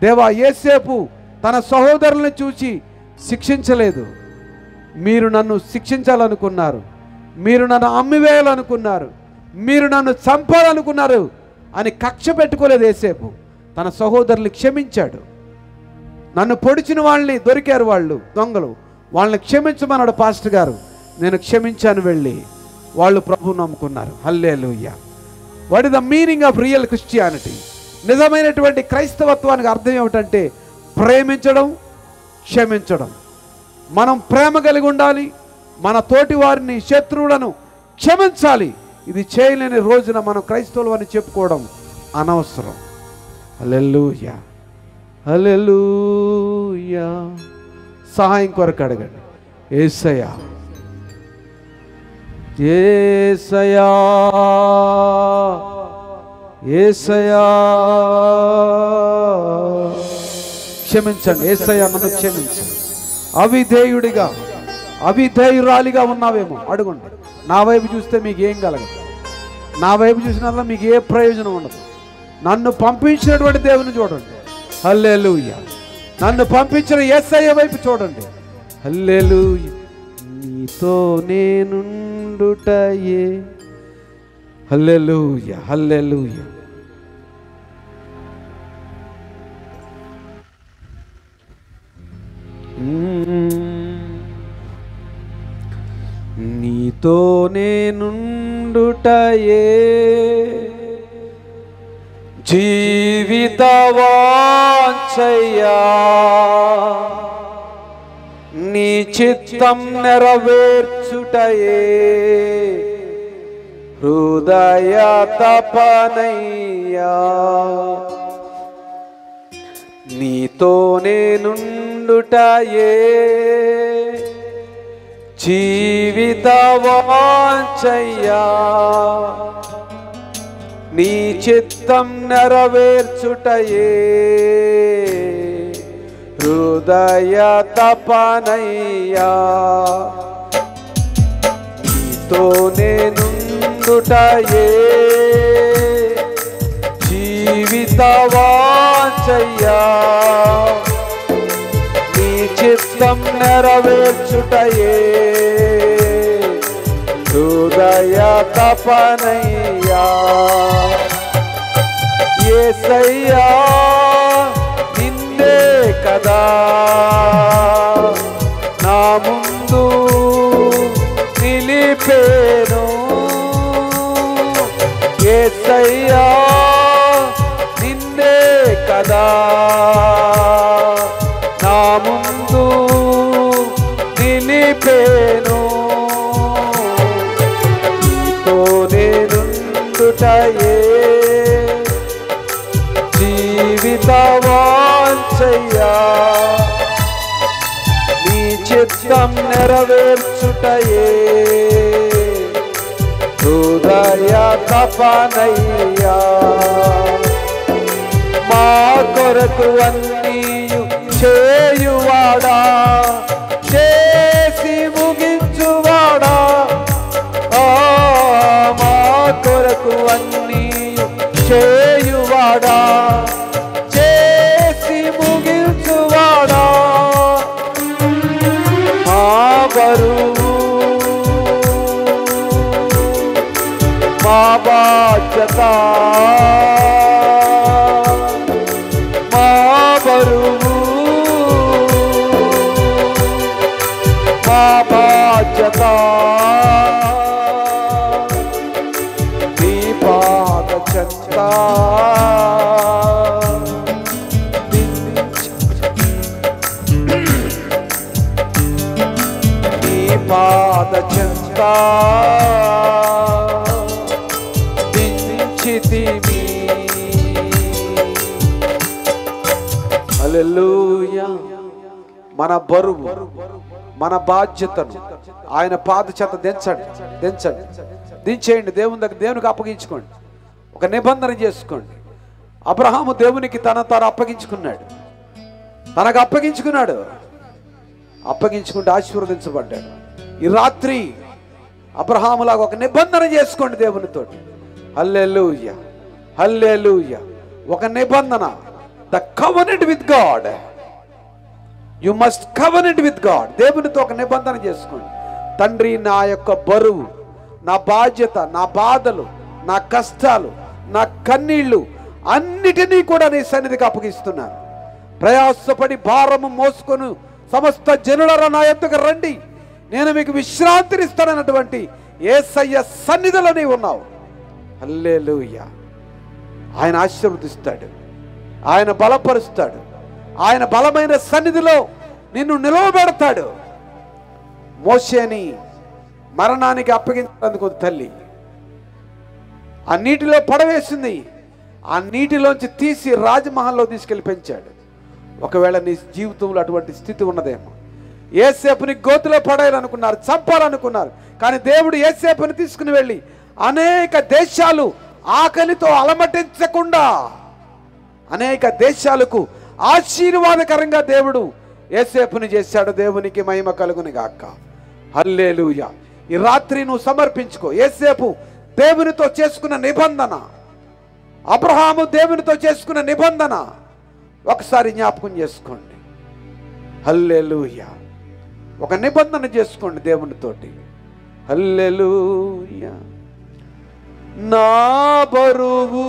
S1: దేవా యేసేపు తన సహోదరులను చూసి శిక్షించలేదు. మీరు నన్ను శిక్షించాలనుకున్నారు, మీరు నన్ను అమ్మివేయాలనుకున్నారు, మీరు నన్ను చంపాలనుకున్నారు అని కక్ష పెట్టుకోలేదు. యేసేపు తన సహోదరులు క్షమించాడు. నన్ను పొడిచిన వాళ్ళని, దొరికారు వాళ్ళు దొంగలు, వాళ్ళని క్షమించమన్నాడు పాస్టర్ గారు. నేను క్షమించాను వెళ్ళి. వాళ్ళు ప్రభువు నమ్ముకున్నారు. Hallelujah. What is the meaning of real Christianity? నిజమైనటువంటి క్రైస్తవత్వానికి అర్థం ఏమిటంటే ప్రేమించడం, క్షమించడం. మనం ప్రేమ కలిగి ఉండాలి. మన తోటి వారిని, శత్రువులను క్షమించాలి. ఇది చేయలేని రోజున మనం క్రైస్తవులు అని చెప్పుకోవడం అనవసరం. హల్లెలూయా, హల్లెలూయా. సహాయం కొరకు అడగండి. యేసయ్యా, యేసయ్యా, యేసయ్యా క్షమించండి. యేసయ్యా నన్ను క్షమించండి. అవిధేయురాలిగా ఉన్నావేమో అడుగుండి. నా వైపు చూస్తే మీకు ఏం కలగదు. నా వైపు చూసినట్లా మీకు ఏ ప్రయోజనం ఉండదు. నన్ను పంపించినటువంటి దేవుని చూడండి. హల్లెలూయా. నన్ను పంపించిన యేసయ్య వైపు చూడండి. హల్లెలూయా. నీతో నేనుండుటయే. హల్లెలూయా, హల్లెలూయా. నీతో నేనుండుటయే జీవిత వాంఛయ్యా. నీ చిత్తం నెరవేర్చుటయే హృదయ తపనయ్యా. నీతో నేనుండుటయే జీవిత వాంఛయ్యా. నీ చిత్తం నెరవేర్చుటయే హృదయ తపనయ్యా. నీతో నేనుండుటయే జీవిత వాంఛయ్యా. నీ చిత్తం నెరవేర్చుటయే హృదయ తపనయ్యా. యేసయ్యా నిన్నే కదా నా ముందు నిలిపేను. యేసయ్యా నిన్నే కదా నా ముందు నిలిపేను. నేనుండుటయే జీవిత వాంఛయ్యా, నీ చిత్తం నెరవేర్చుటయే హృదయ తపనయ్యా. మా కొరకు అన్నీయు చేయువాడా, చేసి ముగించువాడా, మా కొరకు అన్నీయు చేయువాడా, చేసి ముగించువాడా, మా బరువు మా బాధ్యత, మా బరువు మా బాధ్యత, నీ పాద చెంత నీ పాద చెంత దించితిమి. హల్లెలూయా. మన బరువు మన బాధ్యతను ఆయన పాద చెంత దించండి, దించండి, దించేయండి. దేవునికి అప్పగించుకోండి. ఒక నిబంధన చేసుకోండి. అబ్రహాము దేవునికి తాను అప్పగించుకున్నాడు, తనకు అప్పగించుకున్నాడు. అప్పగించుకుంటే ఆశీర్వదించబడ్డాడు. ఈ రాత్రి అబ్రహాములాగా ఒక నిబంధన చేసుకోండి దేవునితోటి. హల్లెలూయా, హల్లెలూయా. ఒక నిబంధన, the covenant with God. You must covenant with God. దేవునితో ఒక నిబంధన చేసుకోండి. తండ్రి, నా యొక్క బరువు, నా బాధ్యత, నా బాధలు, నా కష్టాలు, నా కన్నీళ్లు అన్నిటినీ కూడా నీ సన్నిధికి అప్పగిస్తున్నాను. ప్రయాసపడి భారము మోసుకొని సమస్త జనులరా నా యొద్దకు రండి, నేను మీకు విశ్రాంతినిస్తానన్నటువంటి యేసయ్య సన్నిధిలో నీవు ఉన్నావు. హల్లెలూయా. ఆయన ఆశీర్వదిస్తాడు, ఆయన బలపరుస్తాడు, ఆయన బలమైన సన్నిధిలో నిన్ను నిలవబెడతాడు. మోషేని మరణానికి అప్పగించినందుకు తల్లి ఆ నీటిలో పడవేసింది. ఆ నీటిలోంచి తీసి రాజమహల్లో తీసుకెళ్ళి పెంచాడు. ఒకవేళ నీ జీవితంలో అటువంటి స్థితి ఉన్నదేమో. యేసేపుని గోతిలో పడేయాలనుకున్నారు, చంపాలనుకున్నారు. కానీ దేవుడు యేసేపుని తీసుకుని వెళ్ళి అనేక దేశాలు ఆకలితో అలమటించకుండా అనేక దేశాలకు ఆశీర్వాదకరంగా దేవుడు యేసేపుని చేశాడు. దేవునికి మహిమ కలుగును గాక. హల్లెలూయా. ఈ రాత్రి నువ్వు సమర్పించుకో. యేసేపు దేవునితో చేసుకున్న నిబంధన, అబ్రహాము దేవునితో చేసుకున్న నిబంధన ఒకసారి జ్ఞాపకం చేసుకోండి. హల్లెలూయా. ఒక నిబంధన చేసుకోండి దేవునితోటి. హల్లెలూయా. నా బరువు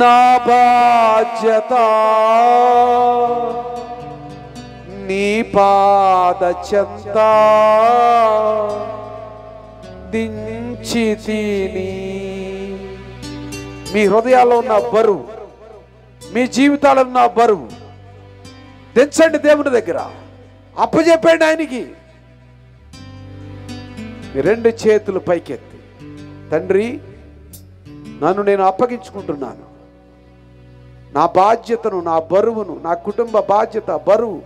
S1: నా బాధ్యత నీ పాద చెంత దించితిని. మీ హృదయాల్లో ఉన్న బరువు, మీ జీవితాల్లో ఉన్న బరువు దించండి దేవుని దగ్గర, అప్పచెప్పండి ఆయనకి. మీ రెండు చేతులు పైకెత్తి, తండ్రి నన్ను నేను అప్పగించుకుంటున్నాను. నా బాధ్యతను, నా బరువును, నా కుటుంబ బాధ్యత బరువు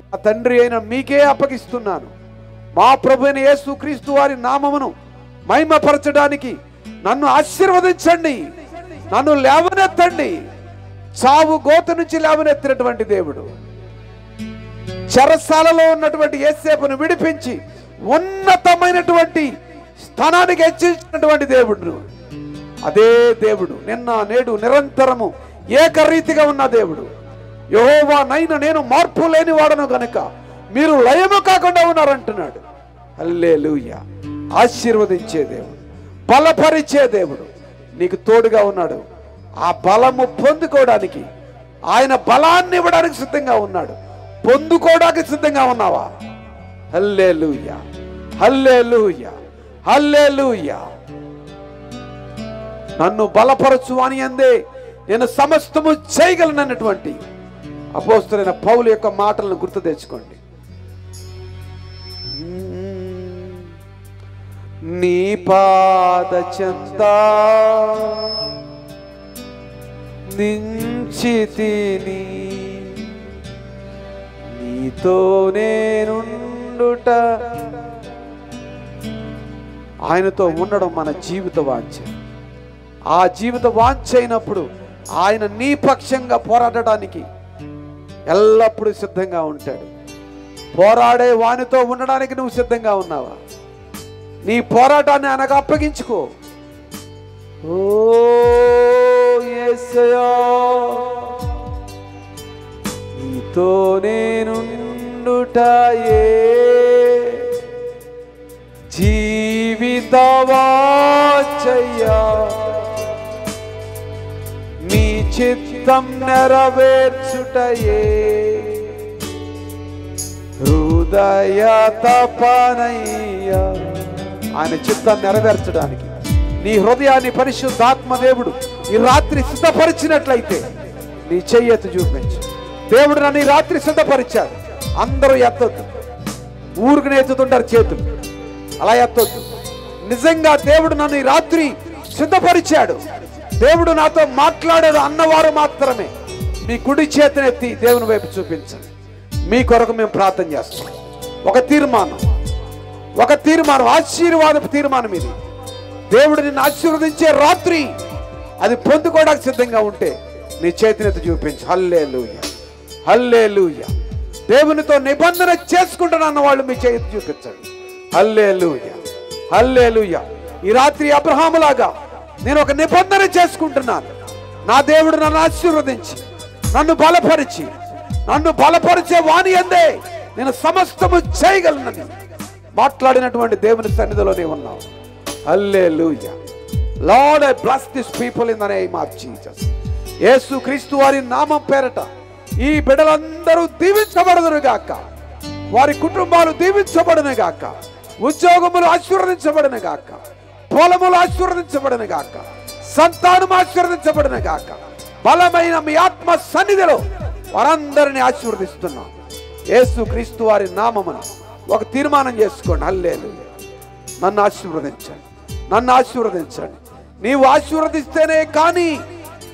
S1: నా తండ్రి అయిన మీకే అప్పగిస్తున్నాను. మా ప్రభు అయిన యేసుక్రీస్తు వారి నామమును మహిమపరచడానికి నన్ను ఆశీర్వదించండి, నన్ను లేవనెత్తండి. చావు గోత నుంచి లేవనెత్తినటువంటి దేవుడు, చెరసాలలో ఉన్నటువంటి యేసేపును విడిపించి ఉన్నతమైనటువంటి స్థానానికి హెచ్చించినటువంటి దేవుడు. అదే దేవుడు నిన్న నేడు నిరంతరము ఏకరీతిగా ఉన్న దేవుడు. యెహోవా నేను మార్పు లేని వాడను గనుక మీరు లయము కాకుండా ఉన్నారంటున్నాడు. హల్లెలూయా. ఆశీర్వదించే దేవుడు, బలపరిచే దేవుడు నీకు తోడుగా ఉన్నాడు. ఆ బలము పొందుకోవడానికి, ఆయన బలాన్ని ఇవ్వడానికి సిద్ధంగా ఉన్నాడు. పొందుకోవడానికి సిద్ధంగా ఉన్నావా? హల్లెలూయా, హల్లెలూయా, హల్లెలూయా. నన్ను బలపరచు అని అందే నేను సమస్తము చేయగలనన్నటువంటి అపోస్తలుడైన పౌలు యొక్క మాటలను గుర్తు తెచ్చుకోండి. నీ పాద చెంత నించితిని, నీతో నేనుండుట. ఆయనతో ఉండడం మన జీవిత వాంఛ. ఆ జీవిత వాంఛ అయినప్పుడు ఆయన నీ పక్షంగా పోరాడటానికి ఎల్లప్పుడూ సిద్ధంగా ఉంటాడు. పోరాడే వానితో ఉండడానికి నువ్వు సిద్ధంగా ఉన్నావా? నీ పోరాటాన్ని ఆయనకు అప్పగించుకో. ఓ యేసయ్యా, నీతో నేనుండుటయే జీవిత వాంఛయ్యా, నీ చిత్తం నెరవేర్చుటయే హృదయ తపనయ్యా. ఆయన చిత్తాన్ని నెరవేర్చడానికి నీ హృదయాన్ని పరిశుద్ధాత్మ దేవుడు ఈ రాత్రి సిద్ధపరిచినట్లయితే నీ చెయ్యెత్తి చూపించు. దేవుడు నన్ను ఈ రాత్రి సిద్ధపరిచాడు. అందరూ ఎత్తొద్దు, ఊరుకుని ఎత్తుతుంటారు చేతులు, అలా ఎత్తొద్దు. నిజంగా దేవుడు నన్ను ఈ రాత్రి సిద్ధపరిచాడు, దేవుడు నాతో మాట్లాడాడు అన్నవారు మాత్రమే మీ కుడి చేతినెత్తి దేవుని వైపు చూపించండి. మీ కొరకు మేము ప్రార్థన చేస్తాం. ఒక తీర్మానం, ఆశీర్వాదపు తీర్మానం ఇది. దేవుడు నిన్ను ఆశీర్వదించే రాత్రి అది పొందుకోవడానికి సిద్ధంగా ఉంటే నీ చేతినెత్తి చూపించు. హల్లెలూయా, హల్లెలూయా. దేవునితో నిబంధన చేసుకుంటున్న వాళ్ళు మీ చేతి చూపించండి. హల్లెలూయా, హల్లెలూయా. ఈ రాత్రి అబ్రహాములాగా నేను ఒక నిబంధన చేసుకుంటున్నాను. నా దేవుడు నన్ను ఆశీర్వదించి నన్ను బలపరిచే వాని యందే నేను సమస్తము చేయగలనని మాట్లాడినటువంటి దేవుని సన్నిధిలోనే ఉన్నావు. Hallelujah. Lord, I bless this people in the name of Jesus. Yesu Kristu వారి నామం పేరట ఈ బిడ్డలందరూ దీవించబడుదురు గాక, వారి కుటుంబాలు దీవించబడును గాక, ఉద్యోగములు ఆశీర్వదించబడును గాక, పొలములు ఆశీర్వదించబడును గాక, సంతానం ఆశీర్వదించబడును గాక. బలమైన మీ ఆత్మ సన్నిధిలో వారందరినీ ఆశీర్వదిస్తున్నాం యేసు క్రీస్తు వారి నామమున. ఒక తీర్మానం చేసుకోండి. హల్లెలూయా. నన్ను ఆశీర్వదించండి. నీవు ఆశీర్వదిస్తేనే కానీ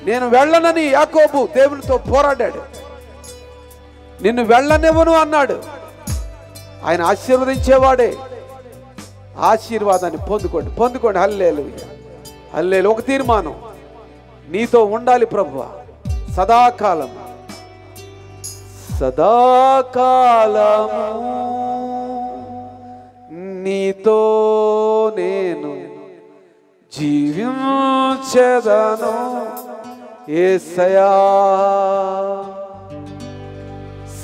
S1: నేను వెళ్ళనని యాకోబు దేవునితో పోరాడాడు. నిన్ను వెళ్ళనివ్వను అన్నాడు. ఆయన ఆశీర్వదించేవాడే. ఆశీర్వాదాన్ని పొందుకోండి. హల్లెలూయా, హల్లెలూయా. ఒక తీర్మానం, నీతో ఉండాలి ప్రభువా సదాకాలము నీతో నేను జీవించెదను యేసయ్యా.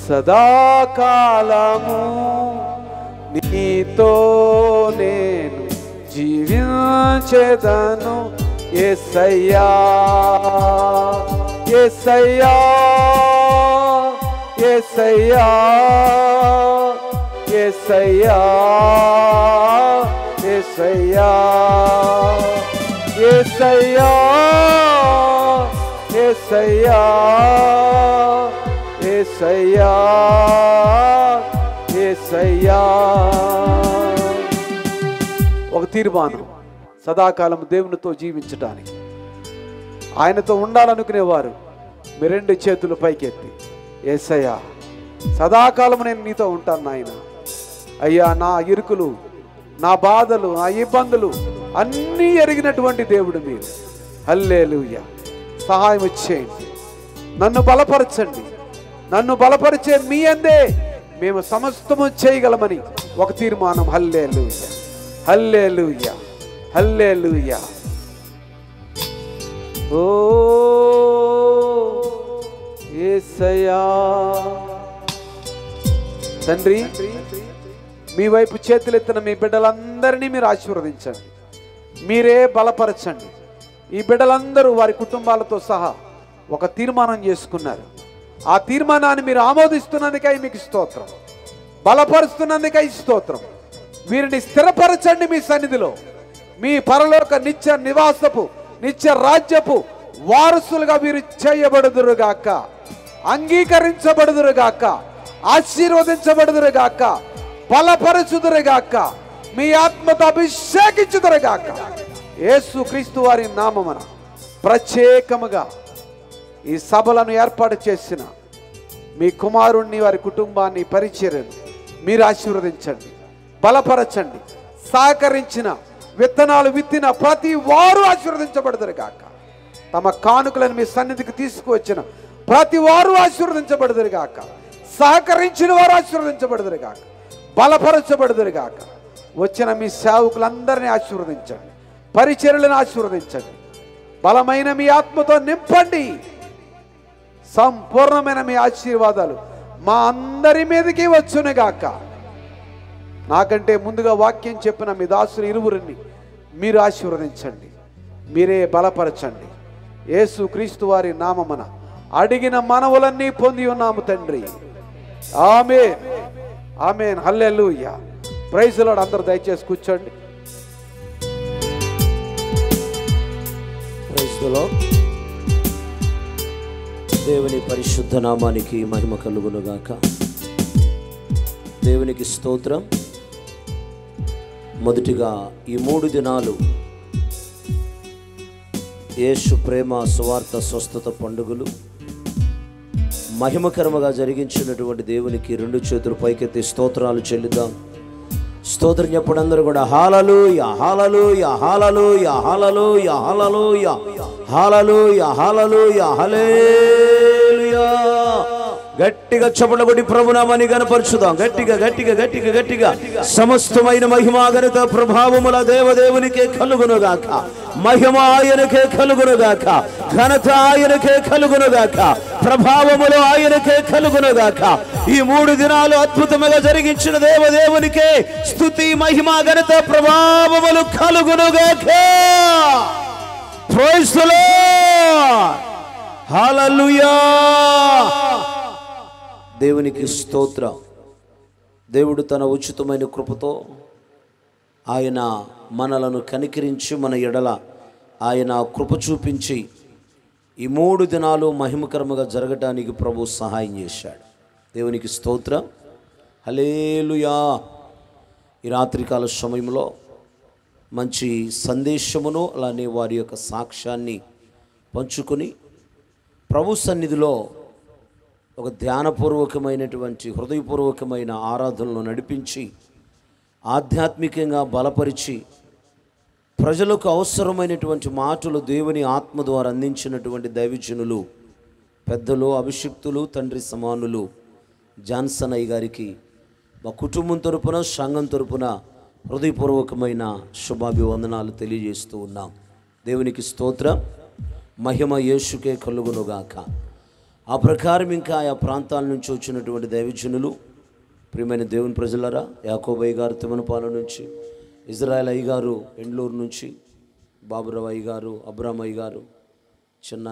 S1: సదాకాలము నీతో నేను జీవించెదను యేసయ్యా. యేసయ్యా, యేసయ్యా, యేసయ్యా, యేసయ్యా, యేసయ్యా, యేసయ్యా, యేసయ్యా, యేసయ్యా. ఒక తీర్మానం, సదాకాలం దేవునితో జీవించడానికి, ఆయనతో ఉండాలనుకునేవారు మీ రెండు చేతులు పైకెత్తి, యేసయ్యా సదాకాలం నేను నీతో ఉంటాను నాయన. అయ్యా, నా ఇరుకులు, నా బాధలు, నా ఇబ్బందులు అన్నీ ఎరిగినటువంటి దేవుడు మీరు. హల్లెలూయా. సహాయం చేయండి, నన్ను బలపరచండి. నన్ను బలపరిచే మీ అందే మేము సమస్తము చేయగలమని ఒక తీర్మానం. హల్లెలూయా, హల్లెలూయా, హల్లెలూయా. ఓ యేసయ్యా. తండ్రి, మీ వైపు చేతులెత్తిన మీ బిడ్డలందరినీ మీరు ఆశీర్వదించండి, మీరే బలపరచండి. ఈ బిడ్డలందరూ వారి కుటుంబాలతో సహా ఒక తీర్మానం చేసుకున్నారు. ఆ తీర్మానాన్ని మీరు ఆమోదిస్తున్నందుకై మీకు స్తోత్రం, బలపరుస్తున్నందుకై స్తోత్రం. వీరిని స్థిరపరచండి మీ సన్నిధిలో. మీ పరలోక నిత్య నివాసపు, నిత్య రాజ్యపు వారసులుగా వీరు చేయబడుదురుగాక, అంగీకరించబడుదురుగాక, ఆశీర్వదించబడుదురుగాక, బలపరచుదురుగాక. మీ ఆత్మతో అభిషేకించుదురుగాక. యేసు క్రీస్తు వారి నామమున ప్రత్యేకముగా ఈ సభలను ఏర్పాటు చేసిన మీ కుమారుణ్ణి, వారి కుటుంబాన్ని, పరిచర్యను మీరు ఆశీర్వదించండి, బలపరచండి. సహకరించిన, విత్తనాలు విత్తిన ప్రతి వారు ఆశీర్వదించబడుదురుగాక. తమ కానుకలను మీ సన్నిధికి తీసుకువచ్చిన ప్రతి వారు ఆశీర్వదించబడుదురుగాక. సహకరించిన వారు ఆశీర్వదించబడుదురుగాక, బలపరచబడుదురుగాక. వచ్చిన మీ సేవకులందరినీ ఆశీర్వదించండి, పరిచర్యలను ఆశీర్వదించండి. బలమైన మీ ఆత్మతో నింపండి. సంపూర్ణమైన మీ ఆశీర్వాదాలు మా అందరి మీదకి వచ్చునుగాక. నాకంటే ముందుగా వాక్యం చెప్పిన మీ దాసులు ఇరువురిని మీరు ఆశీర్వదించండి, మీరే బలపరచండి. యేసు క్రీస్తు వారి నామమున అడిగిన మనవులన్నీ పొంది ఉన్నాము తండ్రి. Amen, amen, hallelujah. Praise the Lord. అందరూ దయచేసి కూర్చోండి.
S2: Praise the Lord. దేవుని పరిశుద్ధ నామానికి మహిమ కలుగునుగాక. దేవునికి స్తోత్రం. మొదటిగా ఈ 3 దినాలు యేసు ప్రేమ సువార్త స్వస్థత పండుగలు మహిమకరముగా జరిగించినటువంటి దేవునికి 2 చేతులు పైకెత్తి స్తోత్రాలు చెల్లిద్దాం. స్తోత్రం చెప్పండి అందరూ కూడా. హల్లెలూయా, హల్లెలూయా, హల్లెలూయా, హల్లెలూయా, హల్లెలూయా, హల్లెలూయా, హల్లెలూయా, హల్లెలూయా. గట్టిగా చప్పట్లు కొట్టి ప్రభునామాన్ని గణపరచుదాం. గట్టిగా గట్టిగా గట్టిగా గట్టిగా. సమస్తమైన మహిమ ఘనత ప్రభావముల దేవదేవునికే కలుగునుగాక. మహిమ ఆయనకే కలుగునుగాక, ఘనత ఆయనకే కలుగునుగాక, ప్రభావములు ఆయనకే కలుగునుగాక. ఈ 3 దినాలు అద్భుతముగా జరిగించిన దేవదేవునికే స్తుతి, మహిమ, ఘనత, ప్రభావములు కలుగునుగాక. Praise the Lord. హల్లెలూయా. దేవునికి స్తోత్రం. దేవుడు తన ఉచితమైన కృపతో ఆయన మనలను కనికరించి మన ఎడల ఆయన కృప చూపించి ఈ 3 దినాలు మహిమకరముగా జరగటానికి ప్రభు సహాయం చేశాడు. దేవునికి స్తోత్రం. హల్లెలూయా. ఈ రాత్రికాల సమయంలో మంచి సందేశమును అలానే వారి యొక్క సాక్ష్యాన్ని పంచుకొని ప్రభు సన్నిధిలో ఒక ధ్యానపూర్వకమైనటువంటి హృదయపూర్వకమైన ఆరాధనలు నడిపించి ఆధ్యాత్మికంగా బలపరిచి ప్రజలకు అవసరమైనటువంటి మాటలు దేవుని ఆత్మ ద్వారా అందించినటువంటి దైవజనులు, పెద్దలు, అభిషిక్తులు, తండ్రి సమానులు జాన్సన్ అయ్య గారికి మా కుటుంబం తరపున, సంఘం తరపున హృదయపూర్వకమైన శుభాభివందనాలు తెలియజేస్తూ ఉన్నాం. దేవునికి స్తోత్రం. మహిమ యేసుకే కలుగునుగాక. ఆ ప్రకారం ఇంకా ఆయా ప్రాంతాల నుంచి వచ్చినటువంటి దైవజనులు, ప్రియమైన దేవుని ప్రజలరా, యాకోబు అయ్య గారు తిమ్మనపాలెం నుంచి, ఇజ్రాయెల్ అయ్య గారు ఎండ్లూరు నుంచి, బాబురావు అయ్య గారు, అబ్రామ్ అయ్య గారు, చిన్న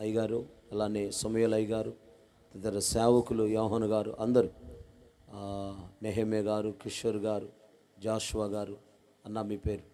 S2: అయ్య గారు, అలానే సమయల్ అయ్య గారు, ఇతర సేవకులు, యోహాను గారు, అందరూ, నెహెమ్యా గారు, కిషోర్ గారు, జాషువా గారు. అన్న మీ పేరు?